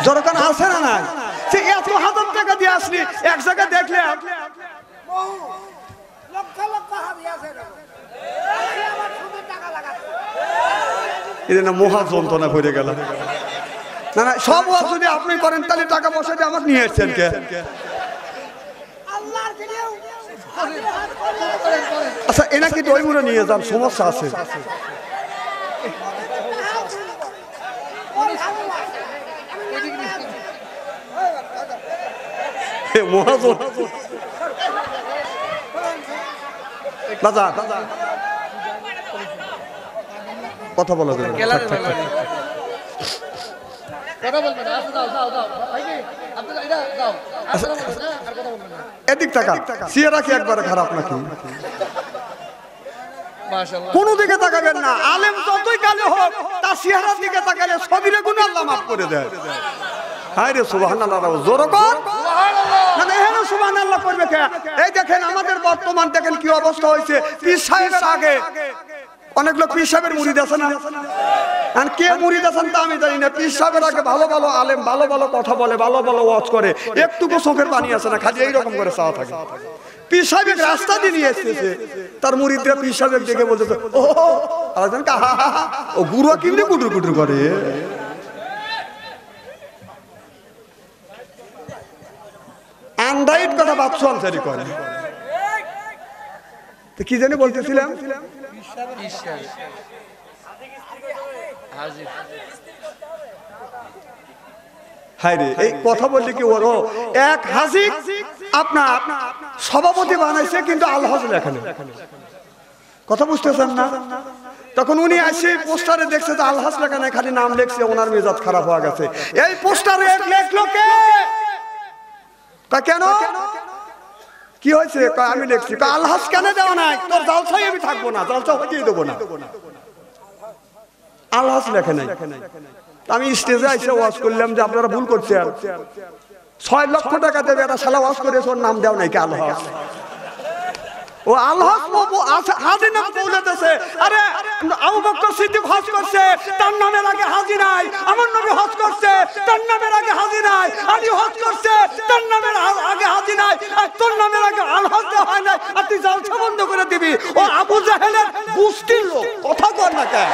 জনগণ আছে না নাই? সে এত হাজার টাকা দিয়ে আসলি, এক জায়গায় দেখলে মহা যন্ত্রণা হয়ে গেল। না না, সব ওয়াজ যদি আপনি করেন তাহলে টাকা পয়সা দিয়ে আমাকে নিয়ে এসছেন কে? আচ্ছা, এনাকে দইমুড়ে নিয়ে যান, সমস্যা আছে। কথা বলা যাবে কথা বলবেন না, আসো যাও যাও যাও ভাই কি আপনারা এটা যাও আর কথা বলবেন না, আর কথা বলবেন না। এদিক তাকা, চেহারা কি একবারে খারাপ নাকি? মাশাআল্লাহ, কোন দিকে তাকাবেন না। আলেম যতই কালে হোক তার চেহারার দিকে তাকালে সবিরে গুণ আল্লাহ মাফ করে দেয়। হায় রে সুবহানাল্লাহ, জোরে কর সুবহানাল্লাহ। মানে এখানে সুবহানাল্লাহ করবে কে? এই দেখেন আমাদের বর্তমান দেখেন কি অবস্থা হয়েছে। পীর সাহেবের আগে অনেক লোক পীর সাহেবের মুরিদ আছে না, আর কে মুরিদ আছেন তা আমি জানি না। পীর সাহেবের আগে ভালো ভালো আলেম ভালো ভালো কথা বলে, ভালো ভালো ওয়াজ করে, একটুকু চোখের পানি আছে না, খালি এইরকম করে চাওয়া থাকে। পীর সাহেবের রাস্তা দিয়ে নিয়ে এসেছে, তার মুরিদরা পীর সাহেবের দেখে বলতেছে ও আলাদা কাহা ও গুরু কিমনি কুটুর কুটুর করে। আন্ডাইট কথা বাচ্চু আনসারি করে। তো কি জানি বলতেছিলাম, হায় রে এই কথা বললে কি ওর এক হাজি আপনার সভাপতি বানাইছে কিন্তু আলহাজ লেখা নেই। কথা বুঝতেছেন না? তখন উনি আসে পোস্টারে দেখছে যে আলহাজ লেখা নেই, খালি নাম লেখছে, ওনার মেজাজ খারাপ হয়ে গেছে। এই পোস্টারে লেখলো কে? কেন কি হয়েছে? আমি লিখছি। আলহাজ কেন দেওয়া নাই? তোর জালসাই আমি থাকবো না, জালসা হইতেই দেবো না। আলহাজ লেখে নাই। আমি স্টেজে এসে ওয়াজ করলাম যে আপনারা ভুল করছেন, 6 লক্ষ টাকা দেবে একটা শালা ওয়াজ করেছে, ওর নাম দেও নাই কি আলহাজ? ও আলহাজ হাজি নাম বলতেছে। আরে আবু বকর সিদ্দিক হজ করছে, তার নামের আগে হাজি নাই। আমার নবী হজ করছে, তার নামের আগে হাজি নাই। আলী হজ করছে, তার নামের আগে হাজি নাই। আর তোর নামের আগে আলহাজ দেওয়া হয় নাই, আর তুই জালসা বন্ধ করে দিবি। ও আবু জাহেলের গোষ্ঠীর লোক, কথা কর না কেন?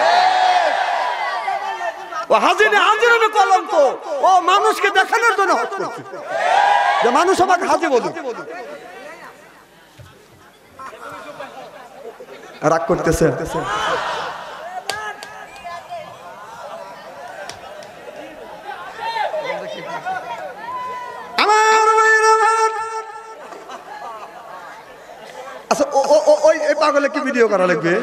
ও হাজিরে হাজিরে কলঙ্ক। ও মানুষকে দেখানোর জন্য হজ করছে যে মানুষ আমাকে হাজি বলুক। রাগ করতেছে। আচ্ছা ওই পাগলে কি ভিডিও করা লাগবে?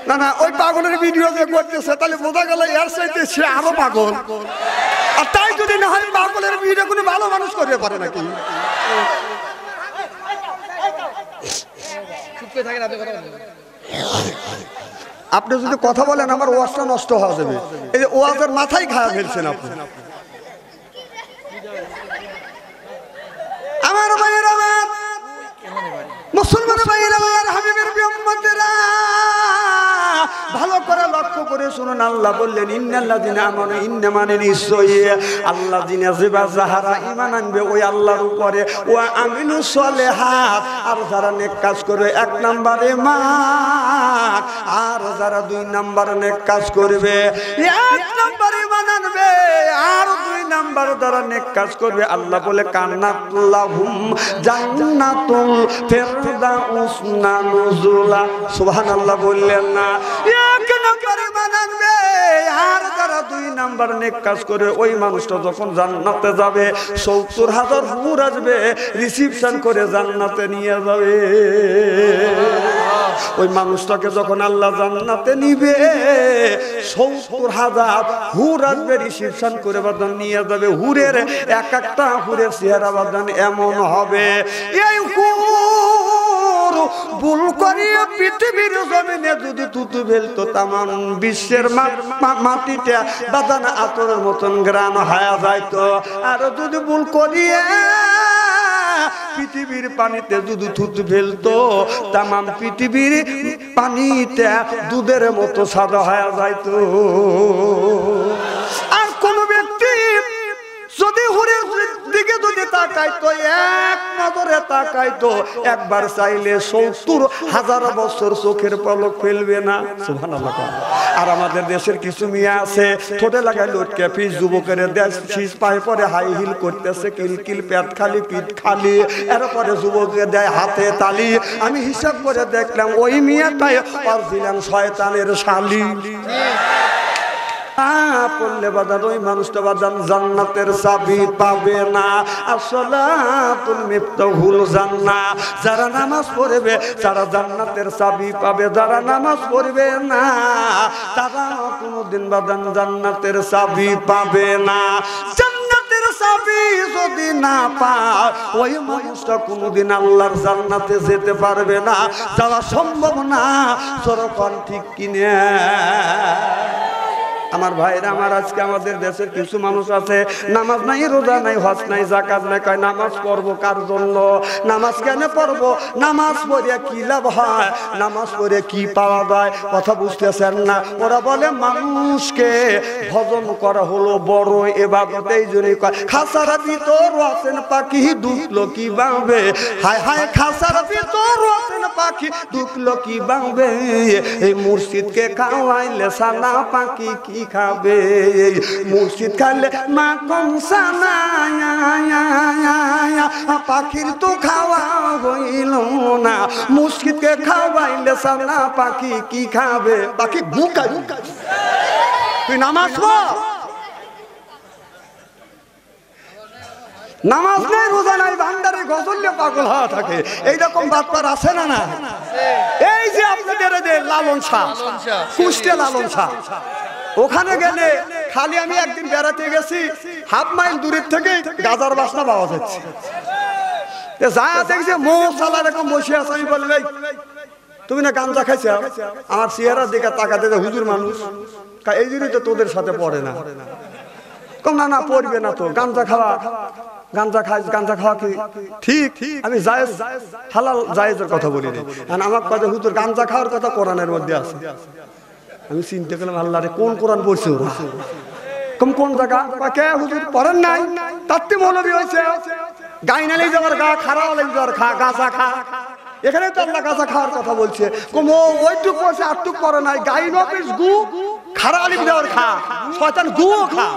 না না, ওই পাগলের ভিডিও যে করতেছে তাহলে বোঝা গেল এর চাইতে সে আরো পাগল। আর তাই যদি না হয় পাগলের ভিডিও কোনো ভালো মানুষ করতে পারে নাকি? আপনি যদি কথা বলেন আমার ওয়াজটা নষ্ট হয়ে যাবে। এই যে ওয়াজের মাথায় খায়া ফেলছেন আপনি। আমার ভাইয়ের আমার মুসলমান ভাইয়ের আমার হাবিবের উম্মতেরা ভালো করে লক্ষ্য করে শুনুন। আল্লাহ বললেন ইন্নাল্লাযিনা আমানু, ইন্না মানে নিশ্চয়ই আল্লাযিনা যাহারা ঈমান আনবে ওই আল্লাহর উপরে, ওয়া আমিলুস সলিহাত, আর যারা নেক কাজ করে 1 নাম্বার ঈমান, আর যারা 2 নাম্বার নেক কাজ করবে। 1 নাম্বার ঈমান আনবে আর 2 নাম্বার যারা নেক কাজ করবে, আল্লাহ বলে কান্নাতুল্লাহুম জান্নাতুল ফিরদাউস নুজুলা। সুবহানাল্লাহ বললেন না? 1 নাম্বার ঈমান আনবে আর যারা 2 নাম্বার নেক কাজ করে ওই মানুষটা যখন জান্নাতে যাবে 70,000 হুর আসবে, রিসিপশন করে জান্নাতে নিয়ে যাবে। ওই মানুষটাকে যখন আল্লাহ জান্নাতে নিবে 70,000 হুর আসবে, রিসিপশন করে বাদান নিয়ে যাবে। হুরের এক একটা হুরের চেহারা বাদান এমন হবে, এই হুর ভুল করিয়া পৃথিবীর জমিনে যদি থুতু ফেলতো তামাম বিশ্বের মাটিতে বাদান আতরের মতন গ্রান হয়ে যাইতো। আর যদি ভুল করিয়া পৃথিবীর পানিতে যদি থুতু ফেলতো তামাম পৃথিবীর পানিতে দুধের মতো সাদা হয়ে যাইতো। আর কোন ব্যক্তি যদি হুরের দিকে যদি তাকাইতো, 1 নজরে তাকাইতো, একবার চাইলে 70,000 বছর চোখের পলক ফেলবে না। সুবহানাল্লাহ। আর আমাদের দেশের কিছু মেয়ে আছে ঠোঁটে লাগাই লটকে পিস, যুবকের দেশ শীষ পায়ে পরে হাই হিল করতেছে, কিলকিল পেট খালি পিঠ খালি, এরপরে যুবকের দেয় হাতে তালি। আমি হিসাব করে দেখলাম ওই মেয়েটাই অরিজিনাল শয়তানের শালি। পড়লে বাদান ওই মানুষটা বাদান জান্নাতের চাবি পাবে না। আসসালাতুল মিফতাহুল জান্নাহ, যারা নামাজ পড়বে তারা জান্নাতের চাবি পাবে, যারা নামাজ পড়বে না তারা কোনোদিন বাদান জান্নাতের চাবি পাবে না। জান্নাতের চাবি যদি না পায় ওই মানুষটা কোনোদিন আল্লাহর জান্নাতে যেতে পারবে না, যাওয়া সম্ভব না। সরকার ঠিক কিনে আমার ভাইরা আমার, আজকে আমাদের দেশের কিছু মানুষ আছে নামাজ নাই, রোজা নাই, হজ নাই, যাকাত নাই, কয় নামাজ পড়বো কার জন্য? নামাজ কেন পড়বো? নামাজ পড়ে কি লাভ হয়? নামাজ পড়ে কি পাওয়া যায়? কথা বুঝতেছেন না। ওরা বলে মানুষকে ভজন করা হলো বড় ইবাদত, এই জন্যই কয় খাসার ভিতর আছেন পাখি ঢুকলো কি বাঁধবে, হায় হায় খাসার ভিতর আছেন পাখি ঢুকলো কি বাঁধবে। এই মুর্শিদকে খাওয়াইলে সানা পাখি কি খাবে? মুর্শিদ খাইলে মা কংসানা পাখির তো খাওয়া হইল না, মুর্শিদকে খাওয়াইলে সানা পাখি কি খাবে? পাখি বুকা। তুই নামাজ পড়, নামাজ নেই, রোজা নাই, ভান্ডারে গজলে পাগল হওয়া থাকে, এইরকম বাতপার আছে না? না, এই যে আপনাদের লালন শাহ, কুষ্টে লালন শাহ, ওখানে গেলে খালি আমি একদিন বেড়াতে গেছি, হাফ মাইল দূরের থেকে গাজার বাসনা পাওয়া যাচ্ছে। যা দেখছি মশালা এরকম বসে আছে, আমি বলি ভাই তুমি না গাঞ্জা খাইছ? আমার চেহারার দিকে তাকাতে হুজুর মানুষ, এই জন্যই তো তোদের সাথে পড়ে না। কম না, না পড়বে না তো, গাঞ্জা খাওয়া, গাঞ্জা খাই, গাঞ্জা খাওয়া কি ঠিক? আমি জায়েজ হালাল জায়েজের কথা বলিনি, আমার কথা হুজুর গাঞ্জা খাওয়ার কথা কোরআনের মধ্যে আছে। আমি চিন্তা করলাম আল্লাহ রে কোন কোরআন পড়ছে ওরা, কোন জায়গা? কে হুজুর পড়েন নাই? তাতে মৌলবী হয়েছে গাইনালি যাওয়ার গা, খারাপ যাওয়ার খা, গাঁজা খা। এখানে তো আল্লাহ গাঁজা খাওয়ার কথা বলছে, ওইটুক পড়ছে আটটুক পড়ে নাই। গাইন অফিস গু, খারা আলিম দেওয়ার খা, শয়তান গুও খা।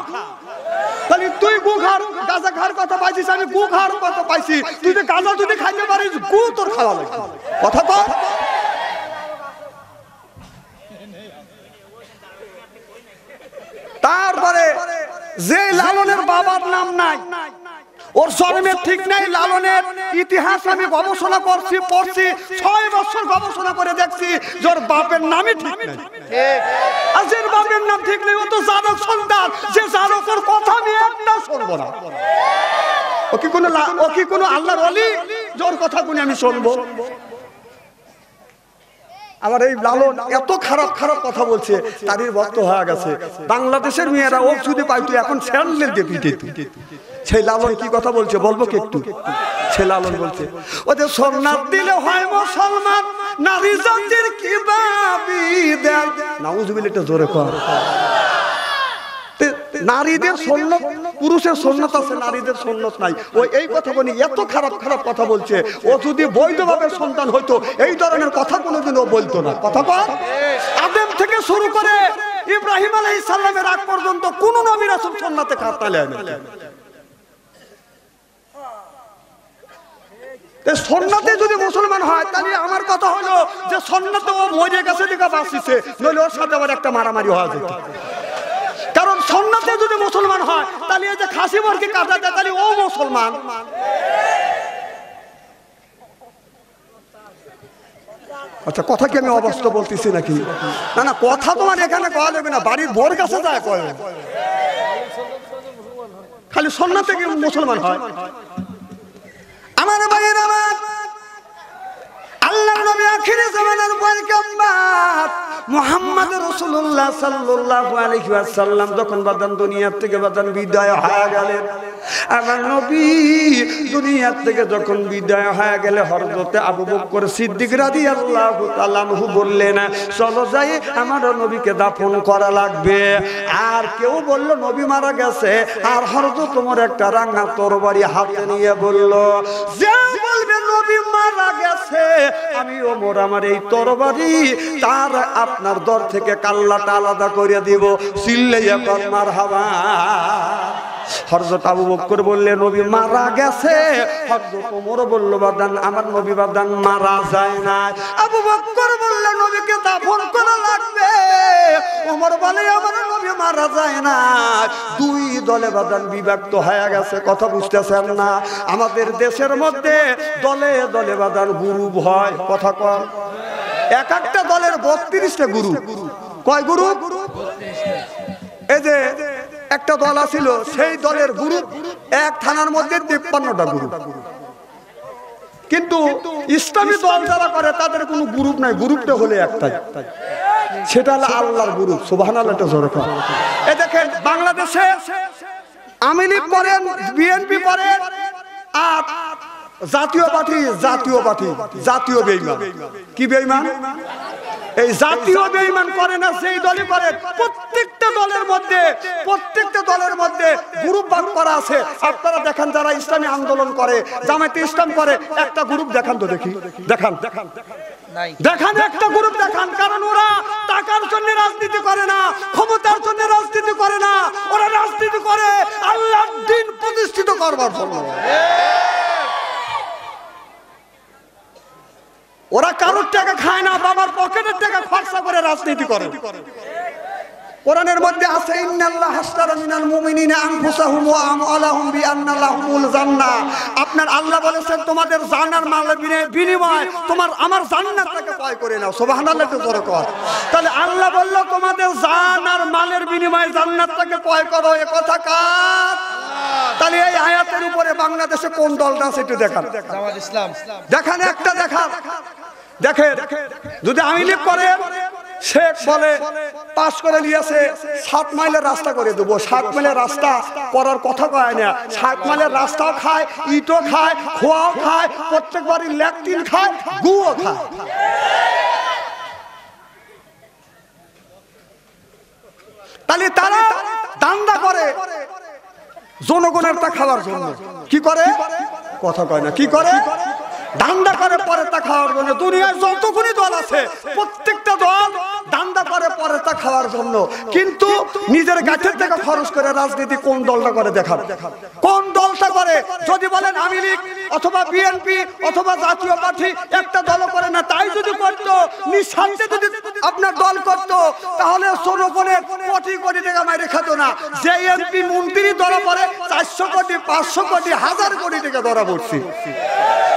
তাহলে তুই গু খার, গাঁজা খাওয়ার কথা পাইছিস, আমি গু খাওয়ার কথা পাইছি। তুই যে গাঁজা যদি খাইতে পারিস, গু তোর খাওয়া লাগবে। কথা তো তারপরে যে লালনের বাবার নাম নাই, ওর জন্মের ঠিক নাই, লালনের ইতিহাস আমি গবেষণা করছি, পড়ছি, 6 বছর গবেষণা করে দেখছি যে ওর বাপের নামই ঠিক নাই। আর যে বাপের নাম ঠিক নেই ও তো জানক সন্তান, যে জানকের কথা আমি একটা শুনবো না। ও কি কোনো আল্লাহর ওলি যার কথা কোন আমি শুনবো? আবার এই লালন এত খারাপ খারাপ কথা বলছে, তারই ভক্ত হয়ে গেছে। বাংলাদেশের মেয়েরা ও যদি পাইতো এখন স্যান্ডেল দিয়ে পিটে। সেই লালন কি কথা বলছে বলবো কি একটু? সে লালন বলছে ওদের সোনার দিলে হয় মুসলমান, নারী জাতির কি বিধান। নাউজুবিল্লাহ, একটু জোরে কর। নারীদের সুন্নাত, পুরুষের সুন্নাত আছে, নারীদের সুন্নাত নাই। ওই এই কথা বলি, এত খারাপ খারাপ কথা বলছে। ও যদি বৈধভাবে সন্তান হইতো এই ধরনের কথা কোনোদিন ও বলতো না। কথা কর। আদম থেকে শুরু করে ইব্রাহিম আলাইহিস সালামের আগ পর্যন্ত কোন নবী রাসূল সুন্নাতে খাতালে না। সুন্নাতে যদি মুসলমান হয় তাহলে আমার কথা হলো যে সুন্নাতে ও মরে গেছে দিকে বাঁচিছে, নইলে ওর সাথে আবার একটা মারামারি হওয়া যেত। কারণ সুন্নাতে যদি মুসলমান হয় তাহলে এই যে খাসি মুরগি কাটা দেয় তাহলে ও মুসলমান। আচ্ছা, কথা কি আমি অবাস্তব বলতেছি নাকি? না না, কথা তোমার এখানে কওয়া যাবে না, বাড়ির বোর কাছে যায় কয়। খালি সুন্নাতে কি মুসলমান হয়? আমার ভাইয়ের আমার, আল্লাহর নবী আখিরে জামানার পয়গম্বর মুহাম্মদ রাসূলুল্লাহ সাল্লাল্লাহু আলাইহি ওয়াসাল্লাম যখন বাদান দুনিয়া থেকে বাদান বিদায় হয়ে গেলেন, আমার নবী দুনিয়া থেকে যখন বিদায় হয়ে গেলে হযরতে আবু বকর সিদ্দিক রাদিয়াল্লাহু তাআলা আনহু বললেন চলো যাই, আমার নবীকে দাফন করা লাগবে। আর কেউ বলল নবী মারা গেছে, আর হযরত ওমর একটা রাঙা তরবারি হাতে নিয়ে বলল যে বলবে নবী মারা গেছে, আমি ওমর আমার এই তরবারি তার আপনার দর থেকে কাল্লাটা আলাদা করে দিব। চিল্লাইয়া কর মারহাবা। হযরত আবু বকর বললেন নবী মারা গেছে। হযরত ওমর বলল বাদান আমার নবী বাদান মারা যায় না। আবু বকর বললেন নবীকে দাফন করা লাগবে। ওমর বলে আমার নবী মারা যায় না। দুই দলে বাদান বিভক্ত হয়ে গেছে। কথা বুঝতেছেন না? আমাদের দেশের মধ্যে দলে দলে বাদান গ্রুপ হয়। কথা কয় এক একটা দলের 32টা গ্রুপ। কয় গ্রুপ? এই যে একটা দল ছিল সেই দলের গ্রুপ এক থানার মধ্যে 53টা গ্রুপ। কিন্তু ইসলামী দল যারা করে তাদের কোনো গ্রুপ নাই, গ্রুপটা হলে একটাই, সেটা হলো আল্লাহর গ্রুপ। সুবহানাল্লাহ। এই দেখেন বাংলাদেশে আওয়ামী লীগ করেন, বিএনপি করেন, আর জাতীয় পার্টি জাতীয় বেঈমান। কি বেঈমান? এই জাতীয় বেঈমান করে না, সেই দলই করে। প্রত্যেকটা দলের মধ্যে গ্রুপ ভাগ করা আছে। আপনারা দেখেন যারা ইসলামী আন্দোলন করে, জামায়াতে ইসলাম করে, একটা গ্রুপ দেখান তো দেখি, দেখান একটা গ্রুপ দেখান। কারণ ওরা টাকার জন্য রাজনীতি করে না, ক্ষমতার জন্য রাজনীতি করে না, ওরা রাজনীতি করে আল্লাহর দ্বীন প্রতিষ্ঠিত করবার জন্য। ওরা কারোর টাকা খায় না, বাবার পকেটের টাকা খরচা করে রাজনীতি করে। কোরআনের মধ্যে আছে ইন্নাল্লাহা আশতারা মিনাল মুমিনিনা আনফুসাহুম ওয়া আমওয়ালাহুম বিআন্না লাহুমুল জান্নাহ। আপনার আল্লাহ বলেছেন তোমাদের জান আর মালের বিনিময়ে তোমার আমার জান্নাতটাকে ক্রয় করে নাও। সুবহানাল্লাহ। জোরে কর। তাহলে আল্লাহ বলল তোমাদের জান আর মালের বিনিময়ে জান্নাতটাকে ক্রয় করো। এ কথা কার? তাহলে এই আয়াতের উপরে বাংলাদেশে কোন দলটা আছে একটু দেখান। জামাত ইসলাম। দেখান একটা দেখান। দেখেন যদি আওয়ামী লীগ করে, শেখ বলে পাস করে নিয়েছে 7 মাইলের রাস্তা করে দেবো। 7 মাইলের রাস্তা করার কথা কয় না। 7 মাইলের রাস্তাও খায়, ইটও খায়, খোয়াও খায়, প্রত্যেক বাড়ির ল্যাট্রিন খায়, গুও খায়। তাহলে তারা দান্দা করে জনগণের তা খাওয়ার জন্য। কি করে? কথা কয় না। কি করে? দান্দা করে পরে তা খাওয়ার জন্য। দুনিয়ায় যতগুলি দল আছে প্রত্যেকটা দল দান্দা করে পরে তা খাওয়ার জন্য। কিন্তু নিজের গাছের থেকে খরচ করে রাজনীতি কোন দলটা করে দেখান। কোন দলটা করে? যদি বলেন আওয়ামী লীগ অথবা বিএনপি অথবা জাতীয় পার্টি, একটা দল করে না। তাই যদি করতো, নিঃস্বার্থে যদি আপনার দল করতো, তাহলে জনগণের কোটি কোটি টাকা মাইরে খেত না। যে এমপি মন্ত্রী ধরা পড়ে 400 কোটি 500 কোটি 1000 কোটি টাকা ধরা পড়ছে।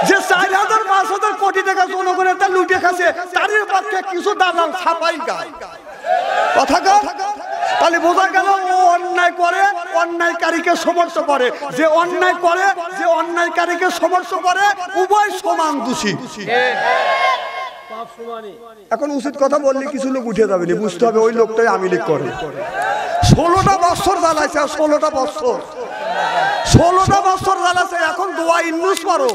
যে 4000-5000 কোটি টাকা জনগণের তা লুটে খাচ্ছে, তার পক্ষে কিছু দালাল ছাপাই গায়। কথা কর। তাহলে বোঝা গেল ও অন্যায় করে, অন্যায়কারীকে সমর্থন করে। যে অন্যায় করে, যে অন্যায়কারীকে সমর্থন করে, উভয় সমান দোষী। এখন উচিত কথা বললে কিছু লোক উঠে যাবে, বুঝতে হবে ওই লোকটাই আওয়ামী লীগ করে। 16টা বছর জ্বালাইছে, 16টা বছর জ্বালাইছে। এখন দোয়া ইন্নুস পড়ো।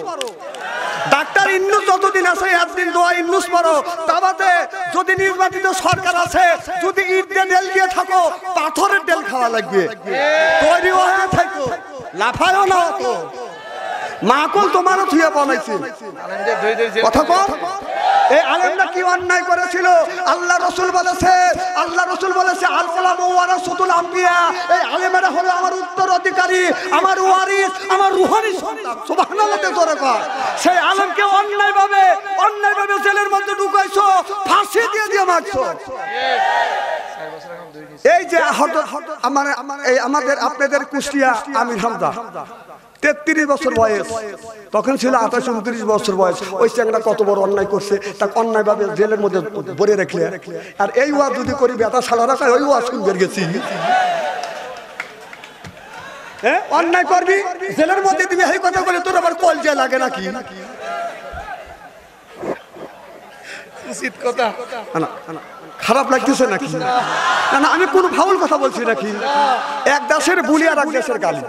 ডাক্তার ইন্নুস যতদিন আছে একদিন দোয়া ইন্নুস পড়ো। তাবাতে যদি নির্বাচিত সরকার আছে, যদি ইট দিয়ে ডেল দিয়ে থাকো, পাথরের ডেল খাওয়া লাগবে। তৈরি হয়ে থাকো, লাফায়ও না অত। মাকুল তোমারও থুয়ে বানাইছে। কথা কর। এই আলেমরা কি অন্যায় করেছিল? আল্লাহ রাসূল বলেছে আল উলামা ওয়ারাসাতুল আম্বিয়া। এই আলেমেরা হলো আমার উত্তরাধিকারী, আমার ওয়ারিস, আমার রূহানি সন্তান। সুবহানাল্লাহ। জোরে কর। সেই আলেমকে অন্যায়ভাবে জেলের মধ্যে ঢুকাইছো, ফাঁসি দিয়ে মারছো। এই যে আমাদের আপনাদের কুষ্টিয়া আমির হামজা 33 বছর বয়স, তখন ছিল 28-29 বছর বয়স। ওই চ্যাংরা কত বড় অন্যায় করছে, তাকে অন্যায় ভাবে জেলের মধ্যে ভরে রাখলে। আর এই ওয়াজ যদি করি বেটা সালা রাখা, ওই ওয়াজ শুনবে গেছি। অন্যায় করবি জেলের মধ্যে দিবি, এই কথা বলে তোর আবার কলজা লাগে নাকি? উচিত কথা খারাপ লাগতেছে নাকি? না, আমি কোন ফাউল কথা বলছি নাকি? এক দেশের বুলি আর এক দেশের গালি।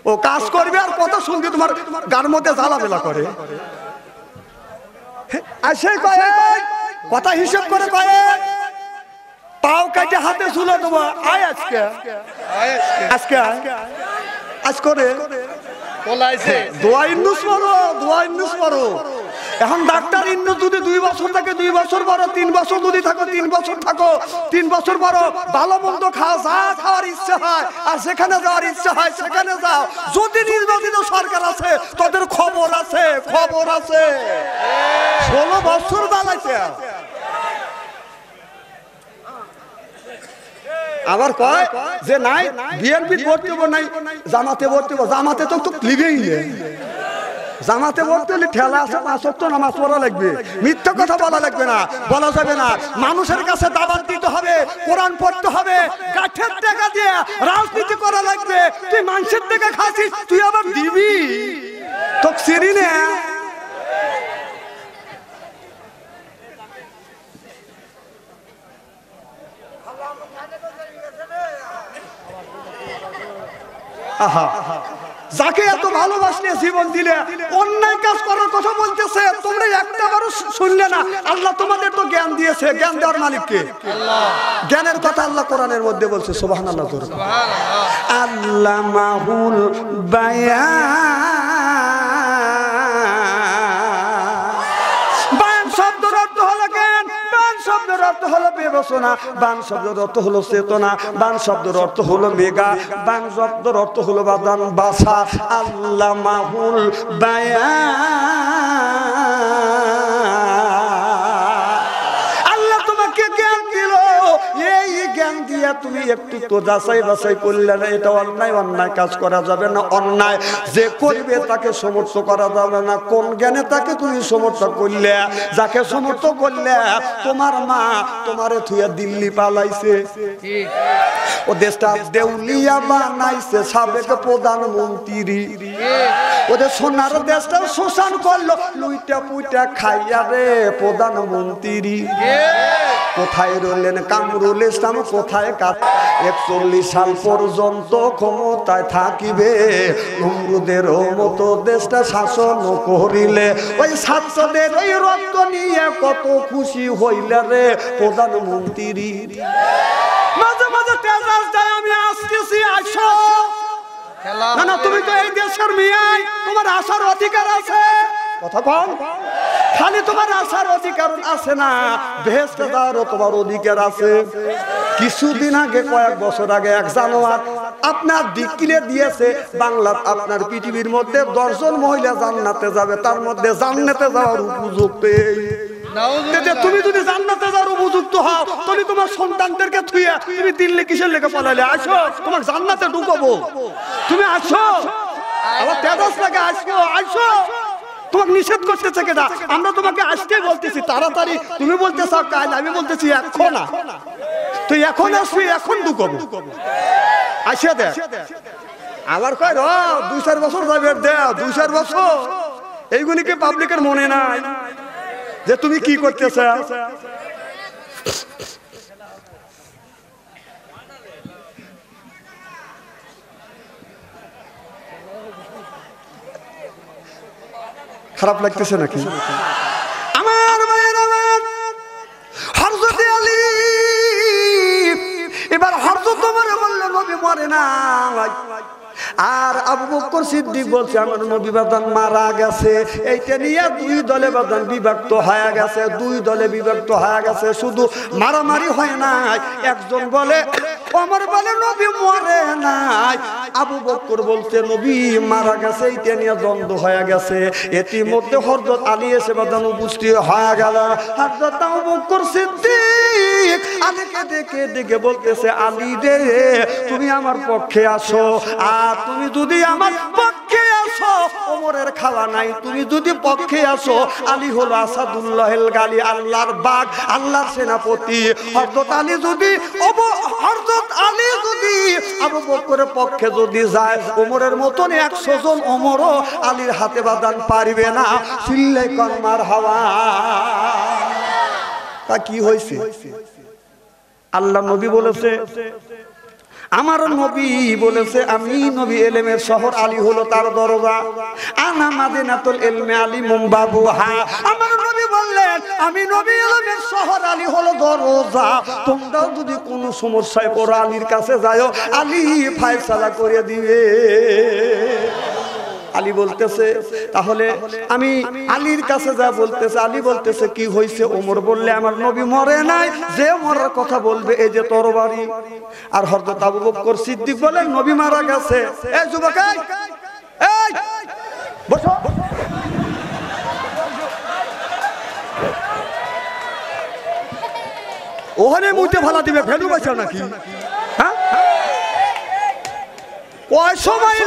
ও কাজ করবে আর কথা শুনবে, তোমার গার মধ্যে জ্বালাবেলা করে। কথা হিসেব করে কয়ে পাও কাটে হাতে ঝুলে দেবো। আয় আজ করে দোয়া ইন্নুস পড়ো। এখন ডাক্তার ইন্নু যদি 2 বছর থাকে 2 বছর বড়, 3 বছর যদি থাকো 3 বছর থাকো, 3 বছর বড়, ভালো মন্দ খাও, যা খাওয়ার ইচ্ছা হয় আর যেখানে যাওয়ার ইচ্ছা হয় সেখানে যাও। যদি নির্বাচিত সরকার আছে তাদের খবর আছে, খবর আছে। 16 বছর বানাইছে। আবার কয় যে নাই বিএনপি ভর্তি হবো, নাই জামাতে ভর্তি হবো। জামাতে তো লিবেই নেই। জামাতে ভর্তি হলে ঠেলা আছে, 5 ওয়াক্ত নামাজ পড়া লাগবে। মিথ্যা কথা বলা লাগবে না, বলা যাবে না। মানুষের কাছে দাওয়াত দিতে হবে, কোরআন পড়তে হবে, গাছের টাকা দিয়ে রাজনীতি করা লাগবে। তুই মানুষের টাকা খাচ্ছিস, তুই আবার দিবি? তো চিনি না। আহা, যাকে এত ভালোবাসলে জীবন দিলে অন্যায় কাজ করার কথা বলতেছে, তোমরা একটাবারও শুনলে না। আল্লাহ তোমাদের তো জ্ঞান দিয়েছে, জ্ঞান দেওয়ার মালিককে আল্লাহ। জ্ঞানের কথা আল্লাহ কোরআনের মধ্যে বলছে, সুবহানাল্লাহ। আল্লামাহুল বায়ান। বায়ান শব্দের অর্থ হলো জ্ঞান, বায়ান শব্দের অর্থ হলো বিবেচনা, বায়ান শব্দের অর্থ হলো চেতনা, বায়ান শব্দের অর্থ হলো মেগা, বায়ান শব্দের অর্থ হলো বাদান বাসা। আল্লামাহুল বায়ান। আল্লাহ তোমাকে জ্ঞান দিল, এই জ্ঞান দিয়া তুমি একটু তো যাচাই বাছাই করলে না, এটা অন্যায়, অন্যায় কাজ করা যাবে না। অন্যায় যে করবে তাকে সমর্থ করা যাবে না। কোন জ্ঞানে তাকে তুমি সমর্থ করলে? যাকে সমর্থ করলে তোমার মা তোমারে থুয়া দিল্লি পালাইছে, ও দেশটা দেউলিয়া বানাইছে সাবেক প্রধানমন্ত্রী, ওদের সোনার দেশটা শোষণ করলো, লুইটা পুইটা খাইয়া রে প্রধানমন্ত্রী। কোথায় রইলেন কামরুল ইসলাম, কোথায় 41 সাল পর্যন্ত ক্ষমতায় থাকিবে, নমরুদের মতো দেশটা শাসন করিলে, ওই ছাত্রদের ওই রক্ত নিয়ে কত খুশি হইলে রে প্রধানমন্ত্রী। মাঝে মাঝে তেজাজ যায়, আমি আসতেছি, আসো। না না, তুমি তো এই দেশের মেয়ে, তোমার আসার অধিকার আছে। কথা কম, খালি তোমার আসার অধিকার আছে না, বেহেশতে যাওয়ারও তোমার অধিকার আছে। কিছুদিন আগে, কয়েক বছর আগে, 1 জানুয়ারি আপনার ডিক্লে দিয়েছে বাংলার, আপনার পৃথিবীর মধ্যে 10 জন মহিলা জান্নাতে যাবে, তার মধ্যে জান্নাতে যাওয়ার উপযুক্ত। তুমি যদি জান্নাতে যাওয়ার উপযুক্ত হও, তাহলে তোমার সন্তানদেরকে থুইয়া তুমি দিল্লি কিসের লেগে পালালে? আসো, তোমার জান্নাতে ঢুকাবো। তুমি আসো, আবার তেজাস লাগে, আসো, আসো। তোমাকে নিষেধ করতেছে কেনা? আমরা তোমাকে আসতে বলতেছি তাড়াতাড়ি, তুমি বলতে চাও কাল, আমি বলতেছি এখন না। তুই এখন আসবি, এখন ঢুকাবো। আসিয়া দে, আবার কয় 2-4 বছর যাবে, দেও 2-4 বছর। এইগুলি কি পাবলিকের মনে নাই যে তুমি কি করতেছ? খারাপ লাগতেছে নাকি? আমার ভাইয়ের, আমার হযরত আলী, এবার হযরত ওমর বলল নবী মরে না। আর আবু বকর সিদ্দিক বলছে আমার নবী বাদান মারা গেছে। এইটা নিয়ে 2 দলে বাদান বিভক্ত হয়ে গেছে, 2 দলে বিভক্ত হয়ে গেছে। শুধু মারামারি হয় নাই, একজন বলে ওমর বলে নবী মরে নাই, আবু বকর বলতে নবী মারা গেছে। এইটা নিয়ে দ্বন্দ্ব হয়ে গেছে। ইতিমধ্যে হযরত আলী এসে বাদান উপস্থিত হয়ে গেল। হযরত আবু বকর সিদ্দিক আলীকে দেখে দেখে বলতেছে, আলী রে তুমি আমার পক্ষে আসো, আর তুমি যদি আমার পক্ষে আসো ওমরের খাওয়া নাই, তুমি যদি পক্ষে আসো আলী হলো আসাদুল্লাহিল গালি, আল্লাহর বাগ, আল্লাহর সেনাপতি। হযরত আলী যদি আবু বকরের পক্ষে যদি যায়, ওমরের মতন 100 জন ওমরও আলীর হাতে বাদান পারবে না। চিল্লাই কর মারহাবা। তা কি হয়েছে? আল্লাহ নবী বলেছে, আমার নবী বলেছে, আমি নবী এলেমের শহর, আলী হলো তার দরজা। আনা মাদিনাতুল ইলমি আলিমুম বাবুহা। আমার নবী বললেন, আমি নবী এলেমের শহর, আলী হলো দরজা। তোমরাও যদি কোনো সমস্যায় পড়ো আলীর কাছে যাও, আলী ফয়সালা করে দিবে। আলী বলতেছে তাহলে আমি আলীর কাছে যা বলতেছে, আলী বলতেছে কি হয়েছে? ওমর বললে আমার নবী মরে নাই, যে মরার কথা বলবে এই যে তরবারি। আর হযরত আবু বকর সিদ্দিক বলেন নবী মারা গেছে। এই যুবক এই বসো, ওখানে মুইতে ভালা দিবে ভেলু পাইছো নাকি? হ্যাঁ, ওই সময়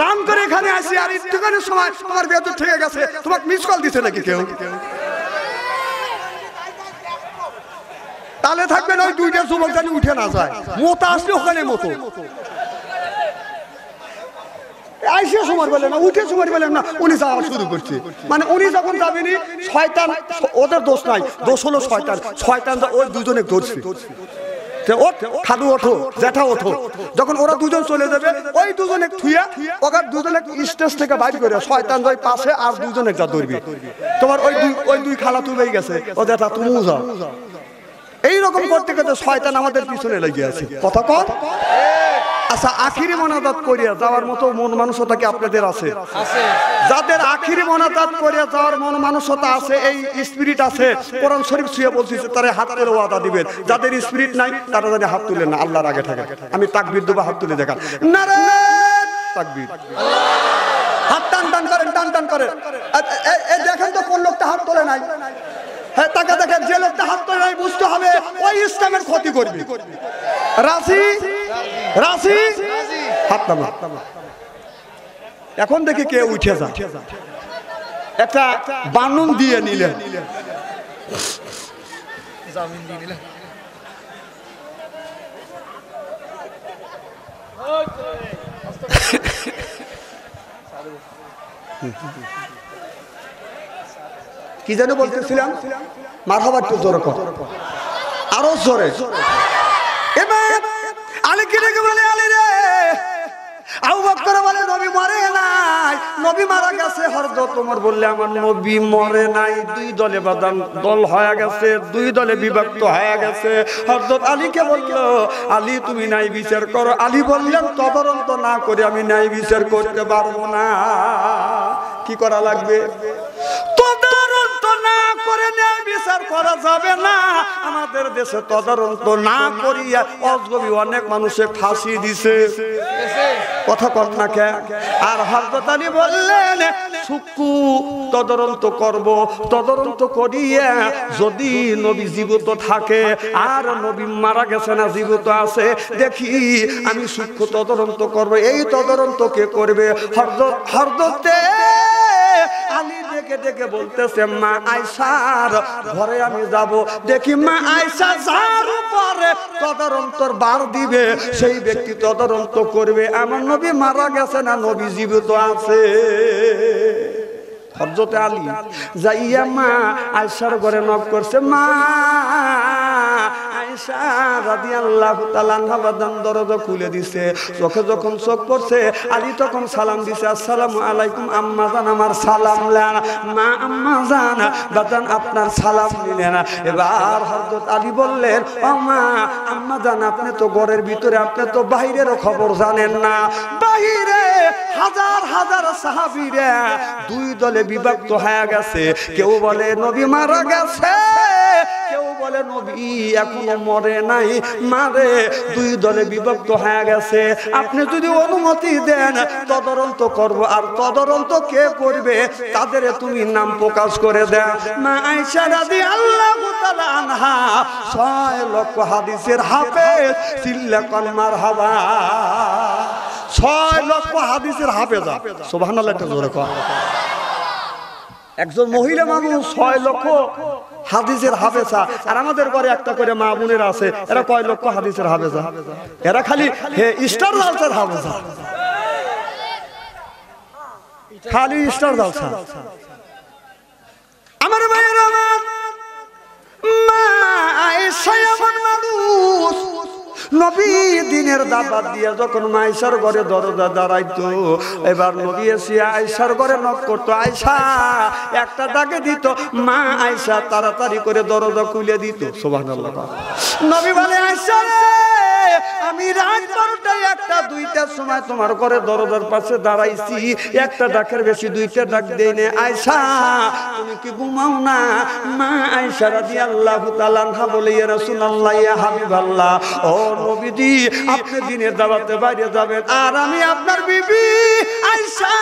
রাম করে এখানে আসি আর একটুখানি সময় তোমার বেতন থেকে গেছে, তোমাকে মিস কল দিছে নাকি কেউ? তাহলে থাকবেন ওই দুইটা যুবক জানি উঠে না যায়, মতো আসলে ওখানে মতো আইসে সময় বলে না, উঠে সময় বলে না, উনি যাওয়া শুরু করছে। মানে উনি যখন যাবেনি শয়তান, ওদের দোষ নাই, দোষ হলো শয়তান। শয়তান ওই দুজনে ধরছে, খাদু ওঠো, জ্যাঠা ওঠো। যখন ওরা দুজন চলে যাবে ওই দুজনে থুইয়া ওখানে দুজনে স্টেজ থেকে বাইর করে শয়তান যাই পাশে আর দুজনে যা ধরবে। তোমার ওই দুই খালা তুলেই গেছে, ও জ্যাঠা তুমিও যাও। এইরকম করতে করতে শয়তান আমাদের পিছনে লেগে আছে। কথা কর। আচ্ছা, আখিরি মোনাজাত করিয়া যাওয়ার মতো মন মানসিকতা কি আপনাদের আছে? যাদের আখিরি মোনাজাত করিয়া যাওয়ার মন মানসিকতা আছে, এই স্পিরিট আছে, কোরআন শরীফ ছুঁয়ে বলছে তারা হাতের ওয়াদা দিবেন। যাদের স্পিরিট নাই তারা জানি হাত তুলেন না, আল্লাহর আগে থাকে। আমি তাকবীর দেবো, হাত তুলে দেখান। নারায়ে তাকবীর, হাত টান টান করেন, টান টান করেন। দেখেন তো কোন লোকটা হাত তোলে নাই। হ্যাঁ, তাকে দেখেন যে লোকটা হাত তোলে নাই বুঝতে হবে ওই ইসলামের ক্ষতি করবে। রাজি রাজি, হাত নামা। এখন দেখি কে উঠে যায়, একটা বানুন দিয়ে নিলেন। জামিন দিয়ে নিলেন। কি যেন বলতেছিলাম? মারহাবা, একটু জোরে কর, আরো জোরে। এবার আলীকে ডেকে বলে, আলী রে, আবু বকর বলে নবী মরে নাই, নবী মারা গেছে। হযরত ওমর বললে আমার নবী মরে নাই, দুই দলে বাদান দল হয়ে গেছে, দুই দলে বিভক্ত হয়ে গেছে। হযরত আলীকে বলল, আলী তুমি ন্যায় বিচার করো। আলী বললেন তদন্ত না করে আমি ন্যায় বিচার করতে পারবো না। কি করা লাগবে? তদন্ত না করে ন্যায় বিচার করা যাবে না। আমাদের দেশে তদন্ত না করিয়া অজগবি অনেক মানুষে ফাঁসি দিছে। কথা কর না কে? আর হযরত আলী বললেন সুক্কু তদন্ত করব, তদন্ত করিয়া যদি নবী জীবিত থাকে আর নবী মারা গেছে না জীবিত আছে দেখি, আমি সূক্ষ্ম তদন্ত করব। এই তদন্ত কে করবে? হযরতে আলী ডেকে ডেকে বলতেছে মা আয়েশার ঘরে আমি যাব, দেখি মা আয়েশা যার উপরে তদন্তর বার দিবে সেই ব্যক্তি তদন্ত করবে আমার নবী মারা গেছে না নবী জীবিত আছে। হযরত আলী যাইয়া মা আয়েশার ঘরে নক করছে, মা আয়েশা রাদিয়াল্লাহু তাআলা আনহা বাদান দরজা খুলে দিছে। চোখে যখন চোখ পড়ছে আলী তখন সালাম দিছে, আসসালামু আলাইকুম আম্মা জান, আমার সালাম নেন। মা আম্মা জান বাদান আপনার সালাম নিলেন। এবার হযরত আলী বললেন, ও মা আম্মা জান আপনি তো ঘরের ভিতরে, আপনি তো বাইরেরও খবর জানেন না। বাইরে হাজার হাজার সাহাবীরা দুই দলে বিভক্ত হয়ে গেছে। কেউ বলে নবী মারা গেছে, কেউ বলে নবী এখনো মরে নাই, মারে দুই দলে বিভক্ত হয়ে গেছে। আপনি যদি অনুমতি দেন তদন্ত করব। আর তদন্ত কে করবে তাদের তুমি নাম প্রকাশ করে দেন। মা আয়েশা রাদিয়াল্লাহু তাআলা আনহা 6 লক্ষ হাদিসের হাফেজ, চিল্লা কল মারহাবা। 6 লক্ষ হাদিসের হাফেজা, সুবহানাল্লাহ, একটা জোরে কর। একজন মহিলা মানুষ 6 লক্ষ হাদিসের হাফেজা। আর আমাদের ঘরে একটা করে মা বোনেরা আছে, এরা কয় লক্ষ হাদিসের হাফেজা? এরা খালি স্টার জালসার হাফেজা, খালি স্টার জালসা। আমার মায়ের আমার মা আয়েশা এমন মানুষ, নবী দিনের দাওয়াত দিয়ে যখন আয়েশার ঘরে দরজা দাঁড়াইতো, এবার নবী এসে আয়েশার ঘরে নক করতো, আয়েশা একটা ডাকে দিত, মা আয়েশা তাড়াতাড়ি করে দরজা খুলে দিত। সুবহানাল্লাহ। নবী বলে, আয়েশা রে আমি রাত 12টায় 1টা 2টার সময় তোমার ঘরে দরজার পাশে দাঁড়াইছি, একটা ডাকের বেশি 2টা ডাক দেই না। আয়েশা তুমি কি ঘুমাও না? মা আয়েশা রাদিয়াল্লাহু তাআলা আনহা বলে, ইয়া রাসূলুল্লাহ, ইয়া হাবিবাল্লাহ, ও নবীজি আপনি দিনের দাওয়াতে বাইরে যাবেন আর আমি আপনার বিবি আয়েশা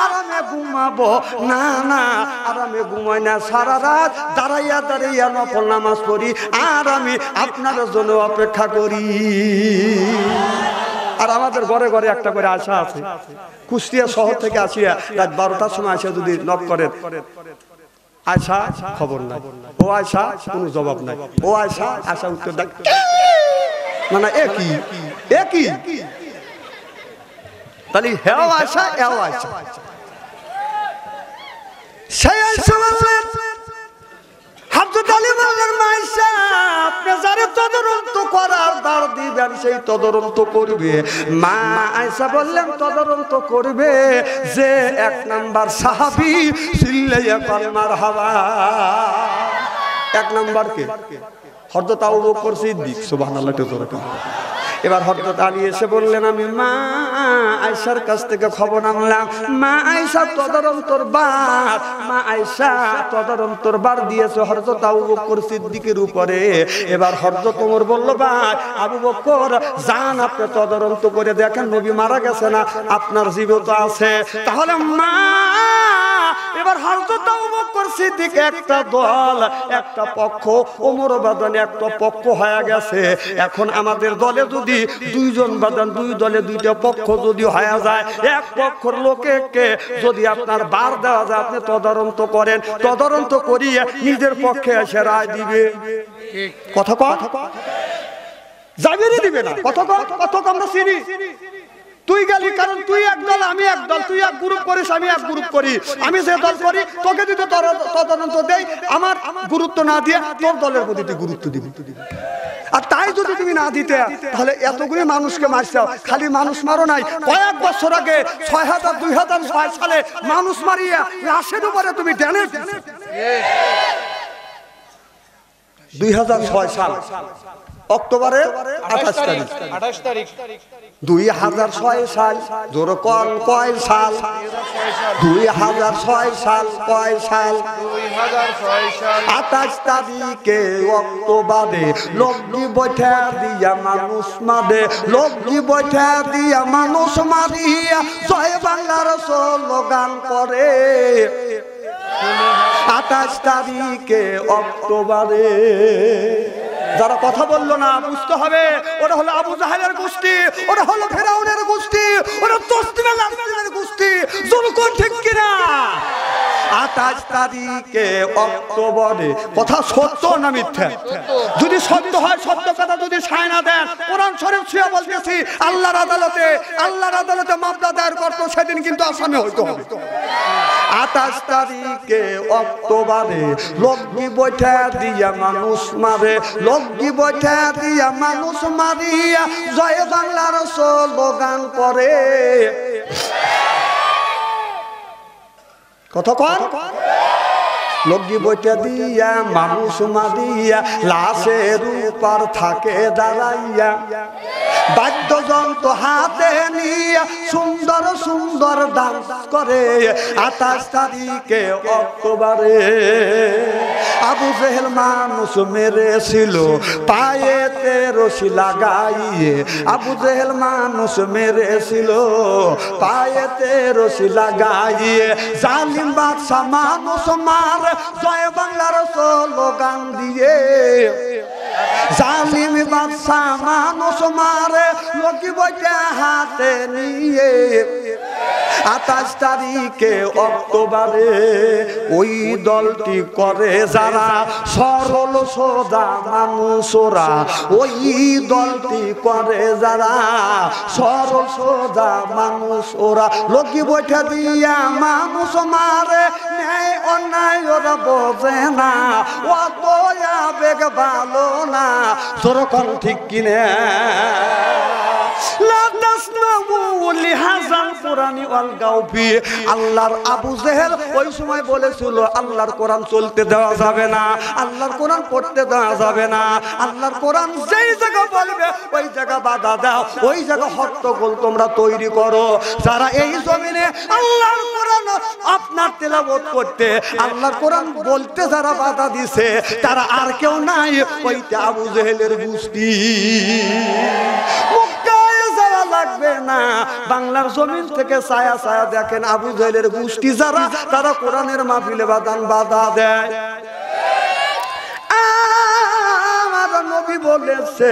আরামে ঘুমাবো? না না, আরামে ঘুমাই না, সারা রাত দাঁড়াইয়া দাঁড়াইয়া নফল নামাজ পড়ি আর আমি আপনার জন্য অপেক্ষা করি। আর আমাদের ঘরে ঘরে একটা করে আশা আছে। কুষ্টিয়া শহর থেকে আসিয়া রাত 12টার সময় আসিয়া যদি নক করেন, আয়সা খবর নাই, ও আয়সা কোনো জবাব নাই, ও আয়সা আশা উত্তর দেয় না, একই একই। তাহলে হেও আয়সা এও আয়সা। সেই আয়সা বললেন, হযরত আলী বললেন, মা আয়েশা আপনি যারে তদন্ত করার দাঁড় দিবেন সেই তদন্ত করবে। মা আয়েশা বললেন, তদন্ত করবে যে 1 নাম্বার সাহাবী চিল্লাইয়া কালমার হাওয়া। 1 নাম্বার কে? হযরত আবু বকর সিদ্দিক। সুবহানাল্লাহ। এবার হযরত আলী এসে বললেন, আমি মা আয়েশার কাছ থেকে খবর আনলাম, মা আয়েশা তদন্তর বার, মা আয়েশা তদন্তর বার দিয়েছে হযরত আবু বকর সিদ্দিকের উপরে। এবার হযরত ওমর বলল, ভাই আবু বকর যান আপনি তদন্ত করে দেখেন নবী মারা গেছে না আপনার জীবিত আছে। তাহলে মা এবার হযরত আবু বকর সিদ্দিক একটা দল একটা পক্ষ, ওমর বাদান একটা পক্ষ হয়ে গেছে। এখন আমাদের দলে যদি 2 জন বাদান 2 দলে 2টা পক্ষ যদি হয়ে যায়, এক পক্ষের লোককে যদি আপনার বার দেওয়া যায়, আপনি তদন্ত করেন, তদন্ত করিয়ে নিজের পক্ষে এসে রায় দিবে। কথা কত যাবেনই দিবে না, কত কত আমরা চিনি। তুই গেলি কারণ তুই এক দল আমি এক দল, তুই এক গ্রুপ করিস আমি এক গ্রুপ করি, আমি যে দল করি তোকে যদি তদন্ত দেই আমার গুরুত্ব না দিয়ে তোর দলের প্রতি তুই গুরুত্ব দিবি। আর তাই যদি তুমি না দিতে তাহলে এতগুলি মানুষকে মারছাও। খালি মানুষ মারো নাই, কয়েক বছর আগে 2006 সালে মানুষ মারিয়া লাশের উপরে তুমি ড্যানে 2006 সাল অক্টোবরের 28 তারিখ 2006 সাল। জোর কয় সাল? 2006 সাল। কয় সাল? 28 তারিখে অক্টোবরে লোকটি বৈঠা দিয়া মানুষ মারে, লোকটি বৈঠা দিয়া মানুষ মারিয়া জয় বাংলার স্লোগান করে। 28 তারিখে অক্টোবরে যারা কথা বললো না বুঝতে হবে, ওরা হলো আবু জাহেলের গোষ্ঠী, ওরা হলো ফেরাউনের গোষ্ঠী, ওরা তসলিমের গোষ্ঠী। জনগণ ঠিক কিনা? 28 তারিখে অক্টোবরে কথা সত্য না মিথ্যা? যদি সত্য হয়, সত্য কথা যদি সায়না দেন, কোরআন শরীফ ছুঁয়ে বলতেছি আল্লাহর আদালতে মামলা দায়ের করতো, সেদিন কিন্তু আসামি হইতে হবে। 28 তারিখে অক্টোবরে লোকটি বৈঠা দিয়া মানুষ মারে, লোকটি বৈঠা দিয়া মানুষ মারিয়া জয় বাংলার স্লোগান করে। কতক্ষণ? লোকটি বৈঠা দিয়া মানুষ মারিয়া লাশের উপর থাকে দাঁড়াইয়া, বাদ্যযন্ত্র হাতে নিয়ে সুন্দর সুন্দর ডান্স করে। 28 তারিখে অক্টোবরে আবু জেহেল মানুষ মেরেছিল পায়েতে রশি লাগাইয়ে, আবু জেহেল মানুষ মেরেছিল পায়েতে রশি লাগাইয়ে। জালিম বাদশা মানুষ মার জয় বাংলার স্লোগান দিয়ে, জালিম বাদশা মানুষ মারে লোকি বইটা হাতে নিয়ে। 28 তারিখে অক্টোবরে ওই দলটি করে যারা সরল সোজা মানুষরা, ওই দলটি করে যারা সরল সোজা মানুষ, ওরা লোকি বইটা দিয়া মানুষ মারে। ন্যায় অন্যায় ওরা বোঝে না, অত আবেগ ভালো না। তোরকম ঠিক কিনে? লাদাস না বলি হাজারপুর কোরআনি ওয়াল গাউফি। আল্লাহর আবু জেহেল ওই সময় বলেছিল আল্লাহর কোরআন চলতে দেওয়া যাবে না, আল্লাহর কোরআন পড়তে দেওয়া যাবে না, আল্লাহর কোরআন যেই জায়গা বলবে ওই জায়গা বাধা দাও, ওই জায়গা হট্টগোল তোমরা তৈরি করো। যারা এই জমিনে আল্লাহর কোরআন আপনার তেলাওয়াত করতে, আল্লাহর কোরআন বলতে যারা বাধা দিছে তারা আর কেউ নাই, ওই আবু জেহেলের গোষ্ঠী। মক্কায় যাওয়া লাগবে না, বাংলার জমিন থেকে ছায়া ছায়া দেখেন আবু জেহেলের গোষ্ঠী যারা, তারা কোরআনের মাহফিলে বাধা দেয়। নবী বলেছে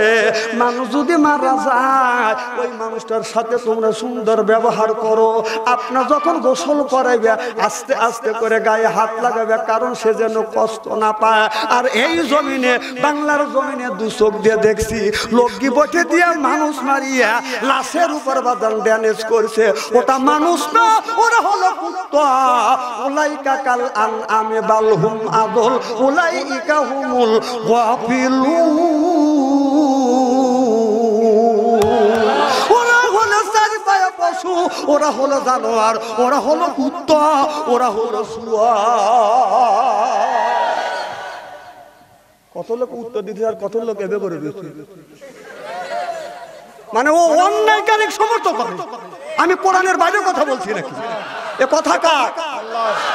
মানুষ যদি মারা যায় ওই মানুষটার সাথে তোমরা সুন্দর ব্যবহার করো। আপনার যখন গোসল করাইবে আস্তে আস্তে করে গায়ে হাত লাগাবে, কারণ সে যেন কষ্ট না পায়। আর এই জমিনে, বাংলার জমিনে দু চোখ দিয়ে দেখছি লোকগি বটে দিয়ে মানুষ মারিয়া লাশের উপর বাদান ড্যামেজ করছে। ওটা মানুষ না, ওরা হলো কুত্তা। উলাইকা কাল আনআমি বাল হুম আদল উলাইকা হুমুল গাফিলুন। ওরা হলো চারি পায়ে পশু, ওরা হলো জানোয়ার, ওরা হলো কুত্তা, ওরা হলো শুয়োর। কত লোক উত্তর দিতে আর কত লোক এবে করে দিচ্ছে, মানে ও অন্যায়কারী সমর্থন করে। আমি কোরআনের বাইরে কথা বলছি নাকি? এ কথা কার?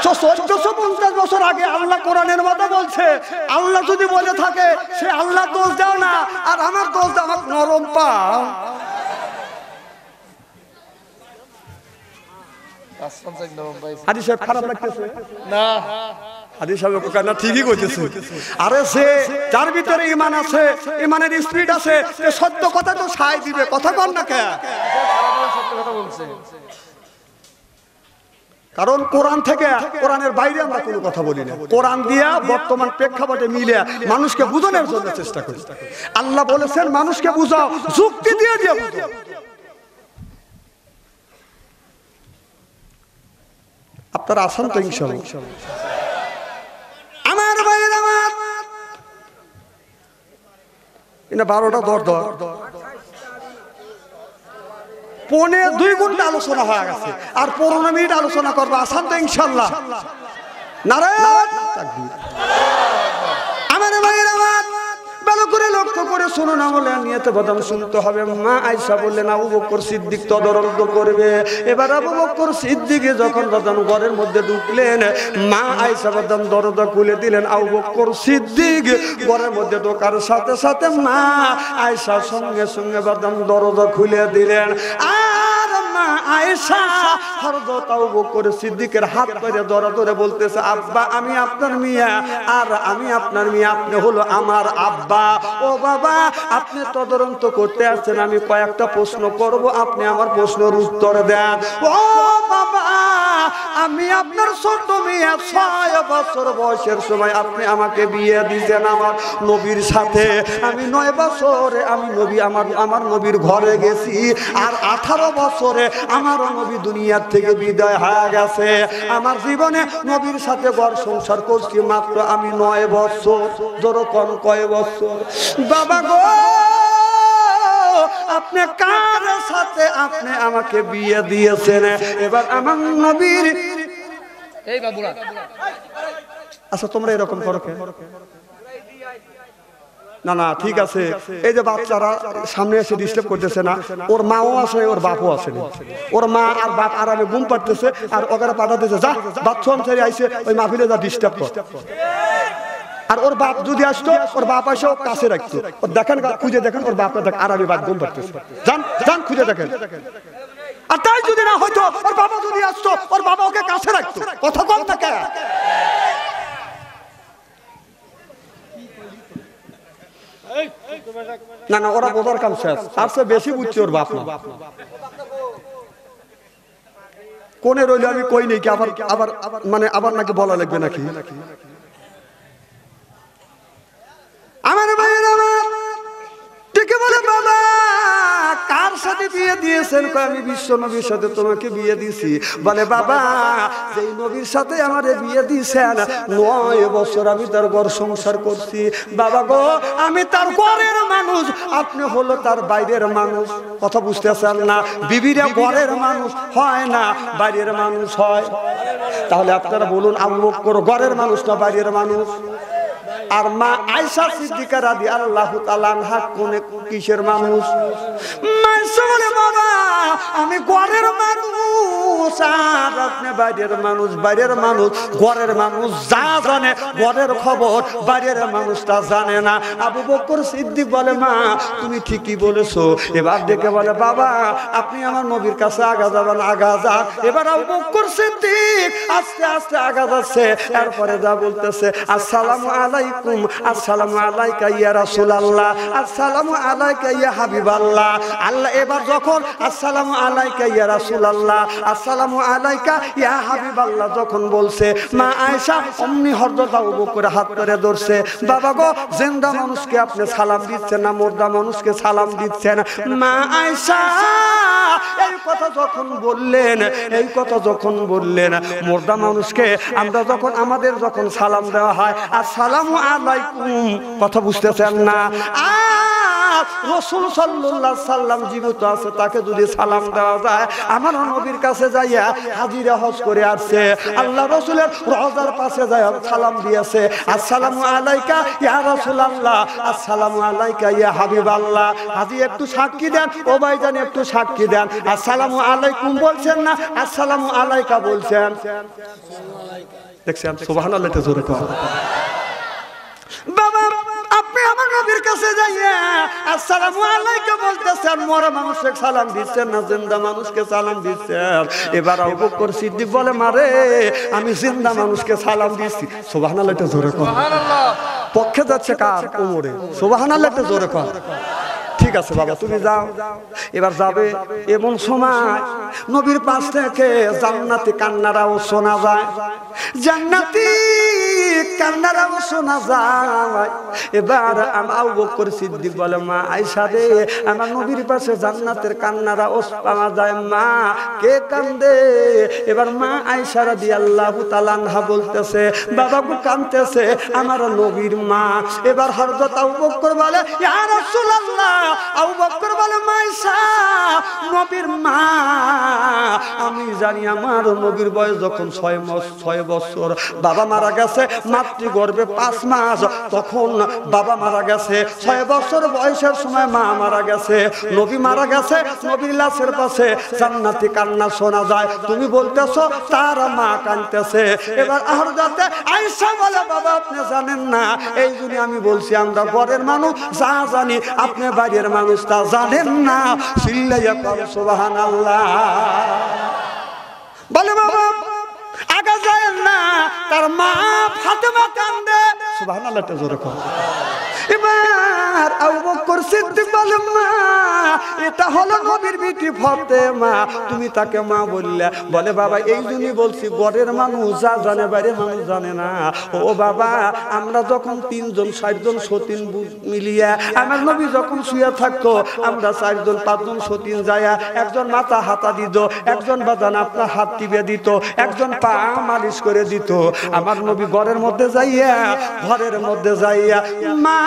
1450 বছর আগে আল্লাহ কোরআনের মধ্যে বলছে। আল্লাহ যদি বলে থাকে সে আল্লাহ দোষ দাও না, আর আমার দোষ দাও, আমার নরম পা। হাদিস সাহেব খারাপ লাগতেছে না? হাদিস সাহেব না, ঠিকই কইতেছে। আরে সে যার ভিতরে ঈমান আছে, ঈমানের স্পিরিট আছে, সে সত্য কথা তো সায় দিবে। কথা বল না কে? সত্য কথা বলছে। কারণ কোরআন থেকে, কোরআনের বাইরে আমরা কোনো কথা বলি না। কোরআন দিয়া বর্তমান প্রেক্ষাপটে মিলে মানুষকে বুঝানোর জন্য চেষ্টা করি। আল্লাহ বলেছেন মানুষকে বুঝাও, যুক্তি দিয়ে দিয়ে বুঝাও। আপনারা আছেন তো ইনশাআল্লাহ? আমার ভাইয়ের আমার এটা 12টা দর 1.5 ঘন্টা আলোচনা হয়ে গেছে, আর 15 মিনিট আলোচনা করবো। আসান তো ইনশাআল্লাহ? নারায়ণ তাকবীর। আমার ভাইয়ের আমার ভালো করে লক্ষ্য করে শুনুন, আমলে নিয়তে বদান শুনতে হবে। মা আয়েশা বললেন আবু বকর সিদ্দিক তদরন্ত করবে। এবার আবু বকর সিদ্দিক যখন বদান ঘরের মধ্যে ঢুকলেন, মা আয়েশা বদান দরজা খুলে দিলেন। আবু বকর সিদ্দিক ঘরের মধ্যে ঢোকার সাথে সাথে মা আয়েশা সঙ্গে সঙ্গে বদান দরজা খুলে দিলেন। আয়েশা হযরত আবু বকর সিদ্দিকের হাত ধরে ধরে বলতেছে, আব্বা আমি আপনার মিয়া, আর আমি আপনার মিয়া, আপনি হলো আমার আব্বা। ও বাবা, আপনি তদন্ত করতে আসছেন, আমি কয়েকটা প্রশ্ন করব, আপনি আমার প্রশ্নের উত্তর দেন। ও বাবা, আমি আপনার ছোট মিয়া, 6 বছর বয়সের সময় আপনি আমাকে বিয়ে দিয়েছেন আমার নবীর সাথে। আমি 9 বছরে আমি নবী আমার নবীর ঘরে গেছি, আর 18 বছরে আমার নবী দুনিয়ার থেকে বিদায় হয়ে গেছে। আমার জীবনে নবীর সাথে ঘর সংসার করছি মাত্র আমি 9 বছর। যেরকম কয় বছর? বাবা গো, আপনি কার সাথে আপনি আমাকে বিয়ে দিয়েছেন? এবার আমার নবীর এই বাবুরা, আচ্ছা তোমরা এরকম করো কেন? না না ঠিক আছে, এই যে বাচ্চারা সামনে এসে ডিস্টার্ব করতেছে না, ওর মাও আছে ওর বাপও আছে। ওর মা আর বাপ আরামে ঘুম পাড়তেছে, আর ওরা পাঠাতেছে যা বাচ্চা ছেড়ে আইসে ওই মাহফিলে যা ডিস্টার্ব কর। আর ওর বাপ যদি আসতো, ওর বাপ এসে ও কাছে রাখতো। ওর দেখেন খুঁজে দেখেন, ওর বাপটা দেখ আরামে বাপ ঘুম পাড়তেছে, যান যান খুঁজে দেখেন। আর তাই যদি না হয়তো, ওর বাবা যদি আসতো, ওর বাবা ওকে কাছে রাখতো। কথা কম থাকে না? না, ওরা বোঝার কাম শেষ, তার চেয়ে বেশি বুঝছে ওর বাপ না। কোনে রইল আমি কই নেই কি, আবার আবার মানে আবার নাকি বলা লাগবে নাকি? আমার ভাইয়ের আমার ঠিকই বলে, বাবা কার সাথে বিয়ে দিয়েছে দিয়েছেন? কয় আমি বিশ্ব নবীর সাথে তোমাকে বিয়ে দিছি। বলে বাবা যেই নবীর সাথে আমারে বিয়ে দিয়েছেন 9 বছর আমি তার ঘর সংসার করছি। বাবা গো আমি তার ঘরের মানুষ, আপনি হলো তার বাইরের মানুষ। কথা বুঝতেছেন না? বিবিরা ঘরের মানুষ হয় না, বাইরের মানুষ হয়। তাহলে আপনারা বলুন আবু বকর ঘরের মানুষ না বাইরের মানুষ? আর মা আয়েশা সিদ্দিকা রাদিয়াল্লাহু তাআলা আনহা কোন কিসের মানুষ? মায়েশা বলে বাবা আমি ঘরের মানুষ আর আপনি বাইরের মানুষ। বাইরের মানুষ ঘরের মানুষ যা জানে ঘরের খবর বাইরের মানুষটা জানে না। আবু বকর সিদ্দিক বলে মা তুমি ঠিকই বলেছো। এবার দেখে বলে বাবা আপনি আমার নবীর কাছে আগা যাবেন, আগা যান। এবার আবু বকর সিদ্দিক আস্তে আস্তে আগা যাচ্ছে। এরপরে যা বলতেছে আসসালামু আলাইকুম, আসসালামু আলাইকা ইয়া রাসূলুল্লাহ, আসসালামু আলাইকা ইয়া হাবিবাল্লাহ। আল্লাহ এবার যখন আসসালামু আলাইকা ইয়া রাসূলুল্লাহ, আসসালামু আলাইকা ইয়া হাবিবাল্লাহ যখন বলছে, মা আয়েশা অমনি হযরত আবু বকর হাত ধরে ধরছে। বাবা গো জিন্দা মানুষকে আপনি সালাম দিচ্ছেন না মুর্দা মানুষকে সালাম দিচ্ছেন? মা আয়েশা এই কথা যখন বললেন, এই কথা যখন বললেন, মুর্দা মানুষকে আমরা যখন আমাদের যখন সালাম দেওয়া হয় আসসালামু আলাইকুম, কথা বুঝতেছেন না? রাসূল সাল্লাল্লাহু আলাইহি সাল্লাম জীবিত আছে, তাকে যদি সালাম দেওয়া যায়, আমার নবীর কাছে যাইয়া হাজিরা হজ করে আসছে, আল্লাহ রাসূলের রওজার পাশে যায় সালাম দিয়েছে আসসালামু আলাইকা ইয়া রাসূলুল্লাহ, আসসালামু আলাইকা ইয়া হাবিবাল্লাহ। হাজি একটু সাক্ষী দেন, ও ভাইজান একটু সাক্ষী দেন। আসসালামু আলাইকুম বলছেন না আসসালামু আলাইকা বলছেন? দেখছেন সুবহানাল্লাহ, এটা জোরে কর। বাবা আপনি আমার নবীর কাছে যাইয়া আসসালামু আলাইকা বলতেছেন, মরা মানুষকে সালাম দিচ্ছেন না জিন্দা মানুষকে সালাম দিচ্ছেন? এবার আবু বকর সিদ্দিক বলে মারে আমি জিন্দা মানুষকে সালাম দিচ্ছি। সুবহানাল্লাহ, এটা জোরে কর। সুবহানাল্লাহ পক্ষে যাচ্ছে কার? ওমরে। সুবহানাল্লাহ, এটা জোরে কর। ঠিক আছে বাবা তুমি যাও। এবার যাবে, এমন সময় নবীর পাশ থেকে জান্নাতি কান্নারাও শোনা যায়, জান্নাতি কান্নারাও শোনা যায়। এবার আবু বকর সিদ্দিক বলে মা আয়েশা রে আমার নবীর পাশে জান্নাতের কান্নারাও পাওয়া যায়, মা কে কান্দে? এবার মা আয়েশা রাদিয়াল্লাহু তাআলা আনহা বলতেছে বাবা গো কাঁদতেছে আমার নবীর মা। এবার হযরত আবু বকর বলে ইয়া রাসূলুল্লাহ, আবু বকর বলে মা আয়েশা নবীর মা আমি জানি আমার নবীর বয়স যখন 6 বছর, বাবা মারা গেছে মাতৃগর্ভে 5 মাস, তখন বাবা মারা গেছে। 6 বছর বয়সের সময় মা মারা গেছে, নবী মারা গেছে, নবীর লাশের পাশে জান্নাতি কান্না শোনা যায়। তুমি বলতেছো তার মা কাঁদতেছে। এবার হযরত আয়েশা বলে বাবা আপনি জানেন না, এই জন্য আমি বলছি আমরা ঘরের মানুষ যা জানি আপনি বাইরের মানুষ তা জানেন না। চিল্লাইয়া কর সুবহানাল্লাহ। বলে বাবা আগা যায় না, তার মা ফাতেমা কান্দে। সুবহানাল্লাহ, এটা জোরে কর। এবার আবু বকর সিদ্দিক বলে মা এটা হলো নবীর বিটি ফাতেমা, তুমি তাকে মা বললে? বলে বাবা এই জন্যই বলছি ঘরের মানুষ যা জানে বাইরের মানুষ জানে না। ও বাবা আমরা যখন 3 জন 4 জন সতীন মিলিয়া আমার নবী যখন শুয়ে থাকতো, আমরা 4 জন 5 জন সতীন যায়া একজন মাথা হাতা দিত, একজন বাদান আপনার হাত টিপে দিত, একজন পা মালিশ করে দিত। আমার নবী ঘরের মধ্যে যাইয়া মা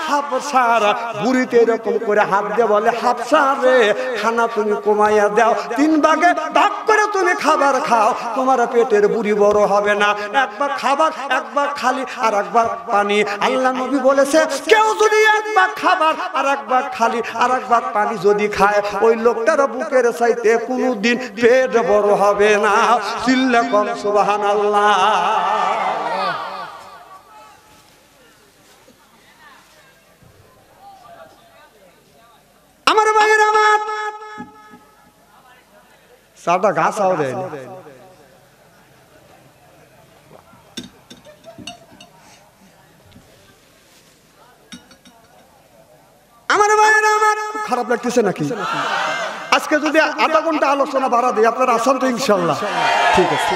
হাফসার বুড়িতে এরকম করে হাত দিয়ে বলে হাফসা রে খানা তুমি কমাইয়া দাও, 3 ভাগে ভাগ করে তুমি খাবার খাও, তোমার পেটের বুড়ি বড় হবে না। একবার খাবার একবার খালি আর একবার পানি। আল্লাহ নবী বলেছে কেউ যদি একবার খাবার আর একবার খালি আর একবার পানি যদি খায় ওই লোকটার বুকের চাইতে কোনোদিন পেট বড় হবে না। চিল্লা কর সুবহানাল্লাহ। আমার ভাইয়ের আমার সাদা ঘাস আও দেয় আমার ভাইয়ের আমার খারাপ লাগতেছে নাকি? আজকে যদি আধা ঘন্টা আলোচনা বাড়া দিই আপনারা আসেন তো ইনশাল্লাহ? ঠিক আছে।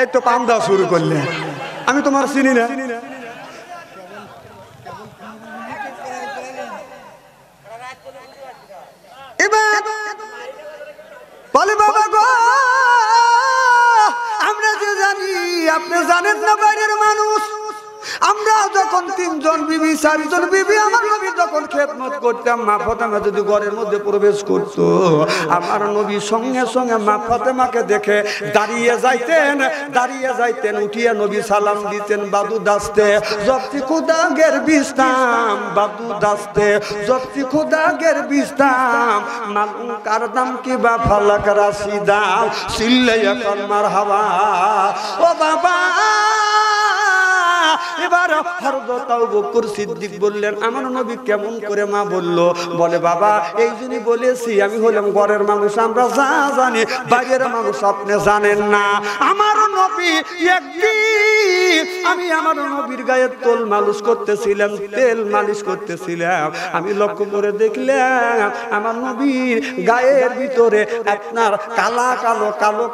এই তো পান দেওয়া শুরু করলে, আমি তোমার চিনি না। যখন 3 জন বিবি 4 জন বিবি আমার নবী যখন খেদমত করতাম, মা ফাতেমা যদি ঘরের মধ্যে প্রবেশ করত, আমার নবী সঙ্গে সঙ্গে মা ফাতেমাকে দেখে দাঁড়িয়ে যাইতেন, উঠিয়ে নবী সালাম দিতেন, বাদু দাস্তে জপ্তি খুদাগের বিস্তাম, বাদু দাস্তে জপ্তি খুদাগের বিস্তাম, মালুম কারদাম কি বা ফালাক রাশিদাম, সিল্লে এখন মারহাবা। ও বাবা, এবার হযরত আবু বকর সিদ্দিক বললেন, আমার নবী কেমন করে মা বলল? বলে, বাবা এই জন্যই বলেছি, আমি হলাম ঘরের মানুষ, আমরা যা জানি বাইরের মানুষ আপনি জানেন না। আমার নবী একদিন আমি আমার নবীর গায়ে তেল মালিশ করতেছিলাম, আমি লক্ষ্য করে দেখলাম আমার নবীর গায়ের ভিতরে আপনার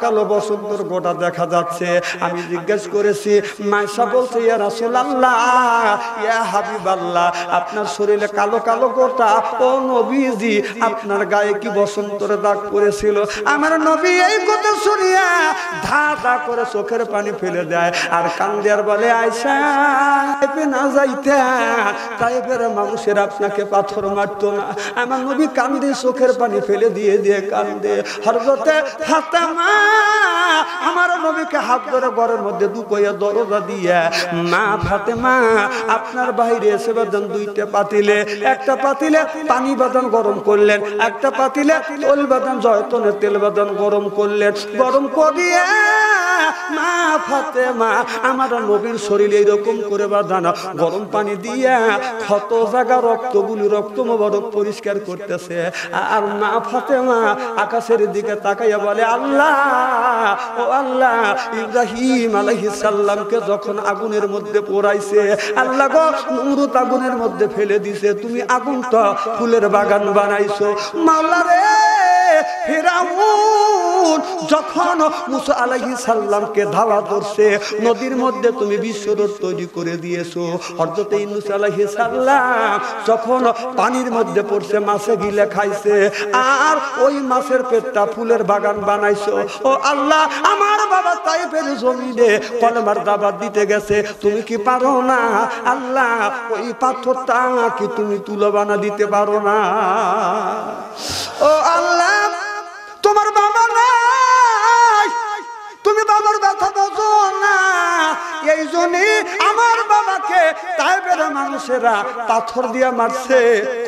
কালো বসন্তর গোটা দেখা যাচ্ছে। আমি জিজ্ঞেস করেছি, মায়েশা বলছে, ইয়া রাসূলুল্লাহ, ইয়া হাবিবাল্লাহ, আপনার শরীরে কালো গোটা, ও নবীজি আপনার গায়ে কি বসন্তর দাগ পড়েছিল? আমার নবী এই কথা শুনিয়া ধা করে চোখের পানি ফেলে দেয় আর কান্দে আর বলে, আয়েশা না যাইতে, তাইফের মানুষের আপনাকে পাথর মারতো না। আমার নবী কান্দে, চোখের পানি ফেলে দিয়ে কান্দে। হযরতে ফাতেমা আমার নবীকে হাত ধরে ঘরের মধ্যে ঢুকাইয়া দরজা দিয়া, মা ফাতেমা আপনার বাইরে এসে বাদান 2টা পাতিলে, একটা পাতিলে পানি বাদান গরম করলেন, একটা পাতিলে তেল বাদান জয়তুনের তেল বাদান গরম করলেন। গরম করিয়ে মা ফাতেমা আমার নবীর শরীরে এরকম করে বাদান গরম পানি দিয়া ক্ষত জায়গা রক্ত মোবারক পরিষ্কার করতেছে। আর মা ফাতেমা আকাশের দিকে তাকাইয়া বলে, আল্লাহ, ও আল্লাহ, ইব্রাহিম আলাইহিস সালামকে যখন আগুনের মধ্যে পোড়াইছে, আল্লাহ গো নমরুদ আগুনের মধ্যে ফেলে দিছে, তুমি আগুনটা ফুলের বাগান বানাইছো। মাওলা রে, ফিরাউন যখন মুসা আলাইহিস সালামকে ধাওয়া করছে, নদীর মধ্যে তুমি বিশ্বরোধ তৈরি করে দিয়েছো। হযরত ইউনূস আলাইহিস সালাম যখন পানির মধ্যে পড়ছে, মাছে গিলে খাইছে, আর ওই মাছের পেটটা ফুলের বাগান বানাইছো। ও আল্লাহ, আমার বাবা তাইফের জমিনে কলেমার দাওয়াত দিতে গেছে, তুমি কি পারো না? আল্লাহ, ওই পাথরটা কি তুমি তুলো বানা দিতে পারো না? ও আল্লাহ, তোমার বাবা নাই, তুমি বাবার ব্যথা বোঝো না, এই জন্য আমার বাবাকে তাইফের মানুষেরা পাথর দিয়া মারছে,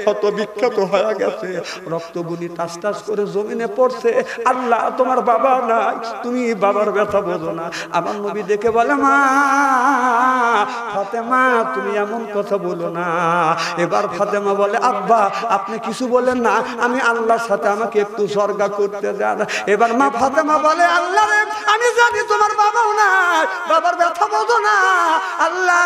ক্ষত বিক্ষত হয়ে গেছে, রক্তগুলি টাস করে জমিনে পড়ছে। আল্লাহ, তোমার বাবা নাই, তুমি বাবার ব্যথা বোঝো না। আমার নবী দেখে বলে, মা ফাতেমা, তুমি এমন কথা বলো না। এবার ফাতেমা বলে, আব্বা আপনি কিছু বলেন না, আমি আল্লাহর সাথে আমাকে একটু সরগা করতে দেন। এবার মা ফাতেমা বলে, আল্লাহ রে, আমি জানি তোমার বাবাও নাই, বাবার ব্যথা বোঝো না। আল্লাহ,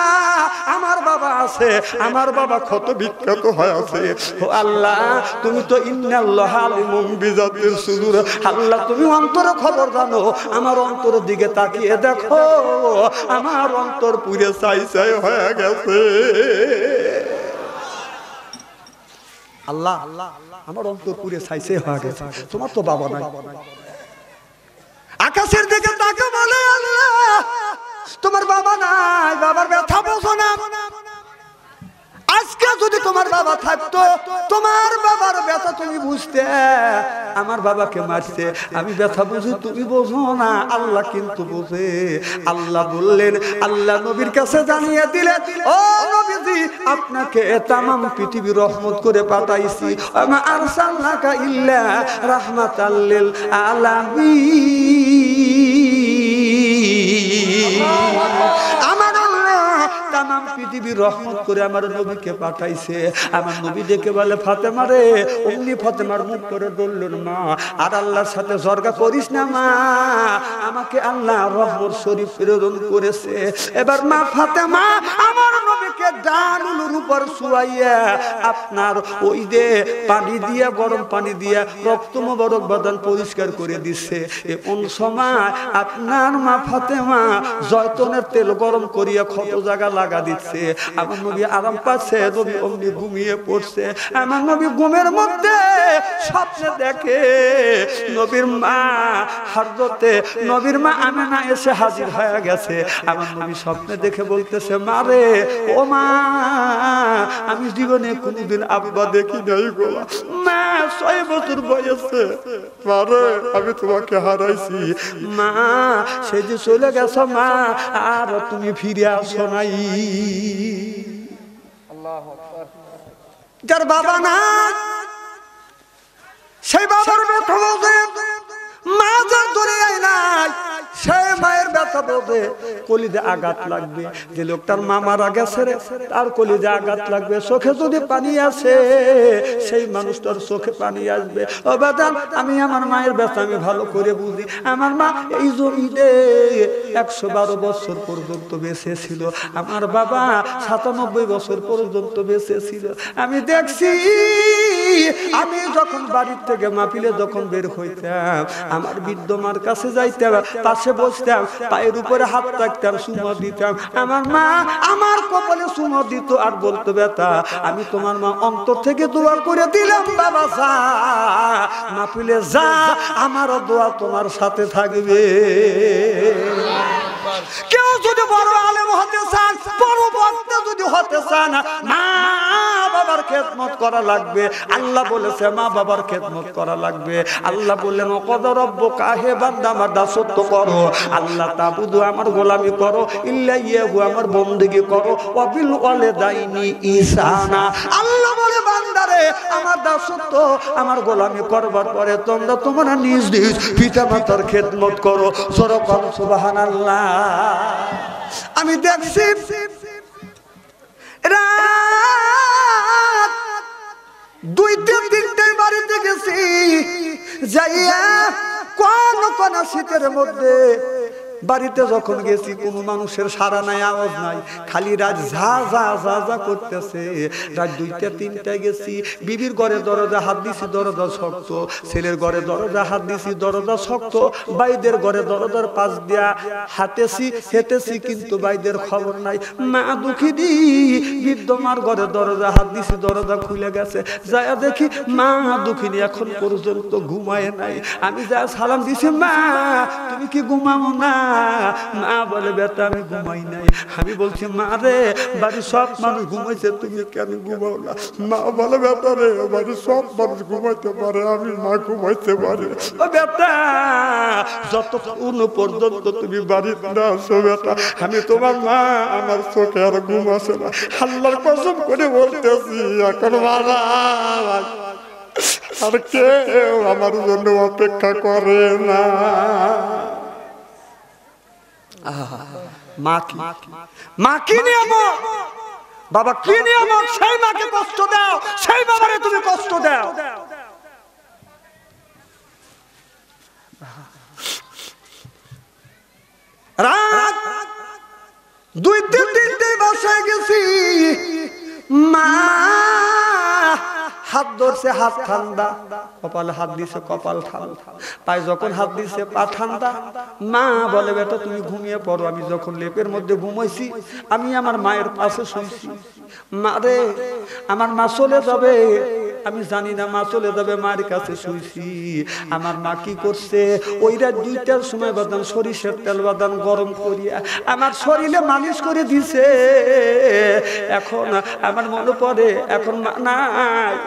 আমার বাবা আছে, আমার বাবা ক্ষত বিক্ষত হয়ে আছে। ও আল্লাহ, তুমি তো ইন্নাল্লাহ আলিমুম বিযাতিস সুদূর, আল্লাহ তুমি অন্তরের খবর জানো, আমার অন্তরের দিকে তাকিয়ে দেখো, আমার অন্তর পুরে ছাই হয়ে গেছে। আল্লাহ, আমার অন্তর পুরে ছাই হয়ে গেছে, তোমার তো বাবা নাই। আকাশের দিকে তাকে বলে, আল্লাহ তোমার বাবা নাই, বাবার ব্যথা বোঝো না। আজকে যদি তোমার বাবা থাকতো, তোমার বাবার ব্যথা তুমি বুঝতে। আমার বাবাকে মারছে, আমি ব্যথা বুঝি, তুমি বোঝো না, আল্লাহ কিন্তু বোঝে। আল্লাহ বললেন, আল্লাহ নবীর কাছে জানিয়ে দিলেন, ও নবীজি, আপনাকে তামাম পৃথিবী রহমত করে পাঠাইছি, আমা আরসালনাকা ইল্লা রাহমাতাল লিল আলামিন। আমার তামাম পৃথিবী রহমত করে আমার নবীকে পাঠাইছে। আমার নবী দেখে বলে, ফাতেমা রে, অমনি ফাতেমার মুখ করে বললেন, মা আর আল্লাহর সাথে জর্গা করিস না মা, আমাকে আল্লাহ রহমত শরীফ প্রেরণ করেছে। এবার মা ফাতেমা আমার নবীকে ডানুর উপর শুয়াইয়া আপনার ওই যে পানি দিয়া, গরম পানি দিয়া রক্ত মোবারক বাদান পরিষ্কার করে দিচ্ছে। এমন সময় আপনার মা ফাতেমা জয়তুনের তেল গরম করিয়া ক্ষত জায়গা লাগা দিচ্ছে। আমার নবী আরাম পাচ্ছে, নবী অমনি ঘুমিয়ে পড়ছে। আমার নবী ঘুমের মধ্যে স্বপ্নে দেখে নবীর মা হযরতে নবীর মা আমেনা এসে হাজির হয়ে গেছে। আমার নবী স্বপ্নে দেখে বলতেছে, মা রে, ও মা, আমি জীবনে কোনোদিন আব্বা দেখি নাই গো মা, 6 বছর বয়সে মা রে আমি তোমাকে হারাইছি মা, সে যে চলে গেছো মা, আর তুমি ফিরে আসো নাই। যার বাবা না সেই বাবার ব্যথা বলতে, মা যার দুনিয়ায় নাই সেই মায়ের ব্যথা বলতে কলিজে আঘাত লাগবে। যে লোকটার মা মারা গেছে রে, তার কলিজে আঘাত লাগবে। চোখে যদি পানি আসে সেই মানুষটার চোখে পানি আসবে। ও বাদাম, আমি আমার মায়ের ব্যথা আমি ভালো করে বুঝি। আমার মা এই জমিতে 112 বছর পর্যন্ত বেঁচে ছিল, আমার বাবা 97 বছর পর্যন্ত বেঁচে ছিল। আমি দেখছি, আমি যখন বাড়ির থেকে মাহফিলে যখন বের হইতাম, আমার বৃদ্ধ মার কাছে যাইতাম, পাশে বসতাম, পায়ের উপরে হাত রাখতাম, চুমো দিতাম। আমার মা আমার কপালে চুমো দিত আর বলতো, বেটা আমি তোমার মা অন্তর থেকে দোয়া করে দিলাম, বাবা যা মাহফিলে যা, আমারও দোয়া তোমার সাথে থাকবে। কেউ যদি বড় আলেম হতে চান, বড় বক্তা যদি হতে চান, মা বাবার খেদমত করা লাগবে। আল্লাহ বলেছে মা বাবার খেদমত করা লাগবে। আল্লাহ বললেন, ওয়াকাদা রাব্বুকা, হে বান্দা আমার দাসত্ব করো, আল্লাহ তাবুদু আমার গোলামি করো, ইল্লা ইয়াহু আমার বন্দেগী করো, ওয়া বিল ওয়ালিদাইনি ইহসানা। আল্লাহ বলে, বান্দারে আমার দাসত্ব আমার গোলামি করবার পরে তোমরা তোমার নিজ নিজ পিতা মাতার খেদমত করো। সরকার সুবহানাল্লাহ। আমি দেখছি রাত 2-3 বাড়িতে গেছি, যাইয়া কোন শীতের মধ্যে বাড়িতে যখন গেছি, কোন মানুষের সাড়া নাই, আওয়াজ নাই, খালি রাত ঝা ঝা ঝা ঝা করতেছে। রাত 2-3টায় গেছি, বিবির ঘরে দরজা হাত দিছি, দরজা শক্ত, ছেলের ঘরে দরজা হাত দিছি, দরজা শক্ত, বাইদের ঘরে দরজার পাশ দিয়া হাঁটেছি হেঁটেছি, কিন্তু বাইদের খবর নাই। মা দুঃখিনী, বৃদ্ধ মার ঘরে দরজা হাত দিছি, দরজা খুলে গেছে, যায়া দেখি মা দুঃখিনী এখন পর্যন্ত ঘুমায় নাই। আমি যা সালাম দিছি, মা তুমি কি ঘুমাও না? মা বলে, বেটা আমি ঘুমাই নাই। আমি বলছি, মা রে বাড়ির সব মানুষ ঘুমাইছে, তুমি কেন ঘুমাও না? মা বলে, বেটা রে বাড়ির সব মানুষ ঘুমাইতে পারে, আমি না ঘুমাইতে পারি। ও বেটা, যতক্ষণ পর্যন্ত তুমি বাড়িতে না আসো বেটা, আমি তোমার মা, আমার চোখে আর ঘুম আসে না। আল্লাহর কসম করে বলতেছি, এখন মারা আর কেউ আমার জন্য অপেক্ষা করে না। মা কি নিয়ামত, বাবা কি নিয়ামত, সেই মাকে কষ্ট দাও, সেই বাবারে তুমি কষ্ট দাও। রাত 2-3 বাসায় গেছি, মা হাত ধরছে, হাত ঠান্ডা, কপালে হাত দিছে, কপাল ঠান্ডা, পায়ে যখন হাত দিছে পা ঠান্ডা। মা বলে, বেটা তুমি ঘুমিয়ে পড়ো। আমি যখন লেপের মধ্যে ঘুমাইছি, আমি আমার মায়ের পাশে শুইছি। মা রে, আমার মা চলে যাবে, আমি জানি না মা চলে যাবে, মায়ের কাছে শুইছি। আমার মা কি করছে, ওই রাত 2টার সময় বাদাম সরিষার তেল বাদাম গরম করিয়া আমার শরীরে মালিশ করে দিছে। এখন আমার মনে পড়ে, এখন না,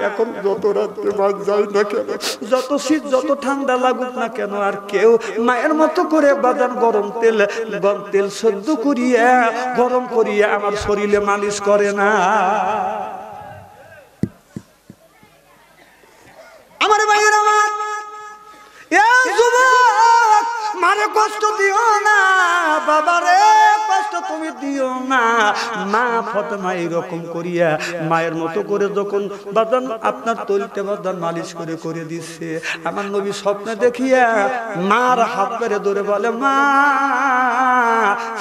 এখন যত রাত্রে বাদ যাই না কেন, যত শীত যত ঠান্ডা লাগুক না কেন, আর কেউ মায়ের মতো করে বাদাম গরম তেল সহ্য করিয়া গরম করিয়া আমার শরীরে মালিশ করে না। আমার ভাইয়ের আমার, মারে কষ্ট দিও না, বাবারে কষ্ট তুমি দিও না। মা ফাতেমা এরকম করিয়া মায়ের মতো করে যখন বাদান আপনার তলিতে বাদান মালিশ করে করে দিচ্ছে, আমার নবী স্বপ্নে দেখিয়া মার হাত ধরে ধরে বলে, মা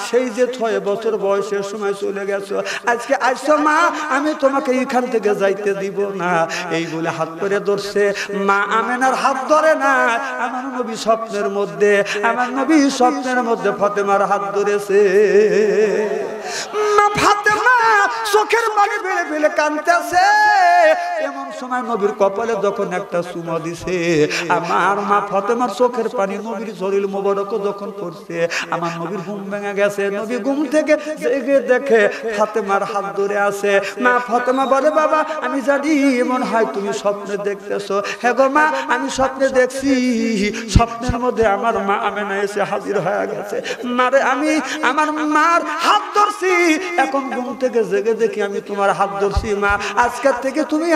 সেই যে 6 বছর বয়সের সময় চলে গেছো, আজকে আসছো মা, আমি তোমাকে এখান থেকে যাইতে দিব না। এই বলে হাত ধরে ধরছে। মা আমেনার হাত ধরে না, আমার নবী স্বপ্নের মধ্যে, আমার নবী স্বপ্নের মধ্যে ফাতেমার হাত ধরেছে। মা ফাতেমা চোখের পানি ফেলে ফেলে কাঁদতেছে। এমন সময় নবীর কপালে যখন একটা চুমা দিছে, আমার মা ফাতেমার চোখের পানি নবীর শরীর মোবারক যখন পড়ছে, আমার নবীর ঘুম ভেঙে গেছে। নবী ঘুম থেকে জেগে দেখে ফাতেমার হাত ধরে আছে। মা ফাতেমা বলে, বাবা আমি জানি এমন হয় তুমি স্বপ্নে দেখতেছো। হ্যাঁ গো মা, আমি স্বপ্নে দেখছি, স্বপ্নের মধ্যে আমার মা আমেনা এসে হাজির হয়ে গেছে। মারে আমি আমার মার হাত ধরছি, এখন ঘুম থেকে জেগে দেখি আমি তোমার হাত ধরছি। মা আজকের থেকে তুমি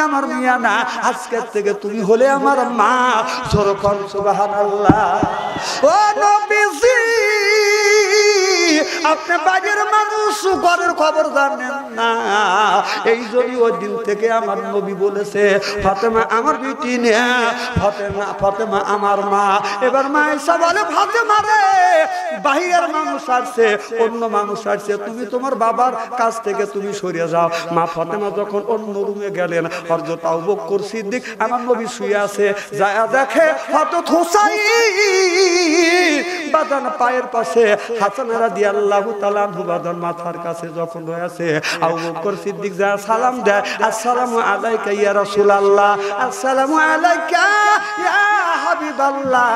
আমার মিয়া না, আজকের থেকে তুমি হলে আমার মা। সরকম সুবহানাল্লাহ। ও নবীজি, আপনি বাড়ির মানুষ, ঘরের খবর জানেন না। এই জন্য ওই দিন থেকে আমার নবী বলেছে, ফাতেমা আমার বিটি না, ফাতেমা আমার মা। এবার মা এসে বলে, ফাতেমা রে, বাহিরের মানুষ আসছে, অন্য মানুষ আসছে, তুমি তোমার বাবার কাছ থেকে তুমি সরে যাও। মা ফাতেমা যখন অন্য রুমে গেলেন, হযরত আবু বকর সিদ্দিক আমার নবী শুয়ে আছে, যায় দেখে হযরত হুসাইন বাদান পায়ের পাশে, হাসান রাদিয়াল্লাহু তাআলা আনহু বাদান মাথার কাছে যখন রয়েছে, আবু বকর সিদ্দিক যা সালাম দেয়, আসসালামু আলাইকা ইয়া রাসূলুল্লাহ, আসসালামু আলাইকা ইয়া হাবিবাল্লাহ।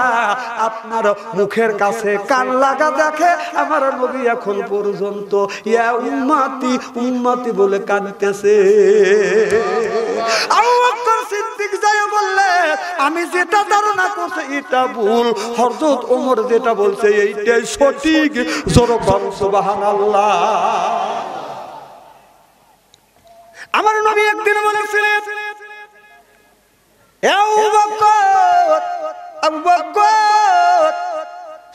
আপনার মুখের কাছে কান লাগা দেখে আমার নবী এখন পর্যন্ত ইয়া উম্মতি উম্মতি বলে কাঁদতেছে। আবু বকর সিদ্দিক যায় বললে, আমি যেটা ধারণা করছি এটা ভুল, হযরত ওমর যেটা বলছে এইটাই সঠিক। জোরকম সুবহানাল্লাহ। আমার নবী একদিন বলেছিলেন, আবু বকর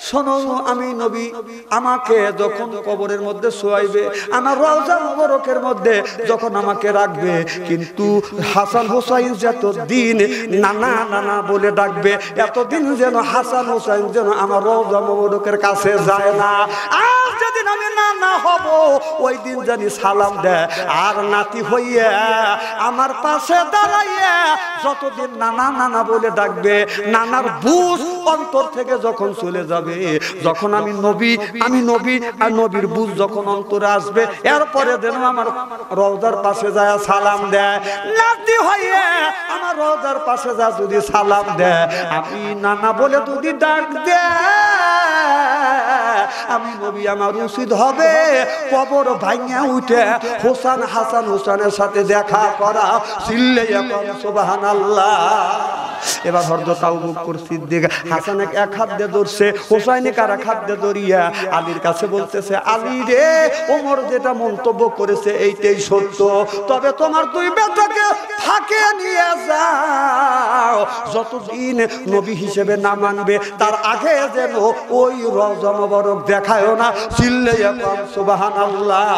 শোনো, আমি নবী, আমাকে যখন কবরের মধ্যে শোয়াইবে, আমার রওজা মুবারকের মধ্যে যখন আমাকে রাখবে, কিন্তু হাসান হোসাইন যতদিন নানা নানা বলে ডাকবে, এতদিন যেন হাসান হোসাইন যেন আমার রওজা মুবারকের কাছে যায় না। আর যেদিন আমি নানা হব, ওই দিন জানি সালাম দেয়, আর নাতি হইয়া আমার পাশে দাঁড়াইয়া যতদিন নানা নানা বলে ডাকবে, নানার বুঝ অন্তর থেকে যখন চলে যাবে, যখন আমি নবী আর নবীর বুঝ যখন অন্তরে আসবে, এরপরে যেন আমার রওজার পাশে যায় সালাম দেয়। নাতি হইয়া আমার রওজার পাশে যা যদি সালাম দেয়, আমি নানা বলে যদি ডাক দেয়, আমি নবী আমার উচিত হবে কবর ভাঙা উঠে হোসেন হাসান হোসেনের সাথে দেখা করা। চিল্লাইয়া সুবহানাল্লাহ। এবার হযরত আবু বকর সিদ্দিক হাসানে এক হাত দিয়ে ধরছে, হোসাইনকে আর এক হাত দিয়ে ধরিয়া আলীর কাছে বলতেছে, আলী রে, ওমর যেটা মন্তব্য করেছে এইটাই সত্য, তবে তোমার দুই বেটাকে ফাঁকে নিয়ে যাও, যতদিন নবী হিসেবে না মানবে তার আগে যেন ওই রওজা মুবারক দেখায়ও না। চিল্লাইয়া সুবহানাল্লাহ।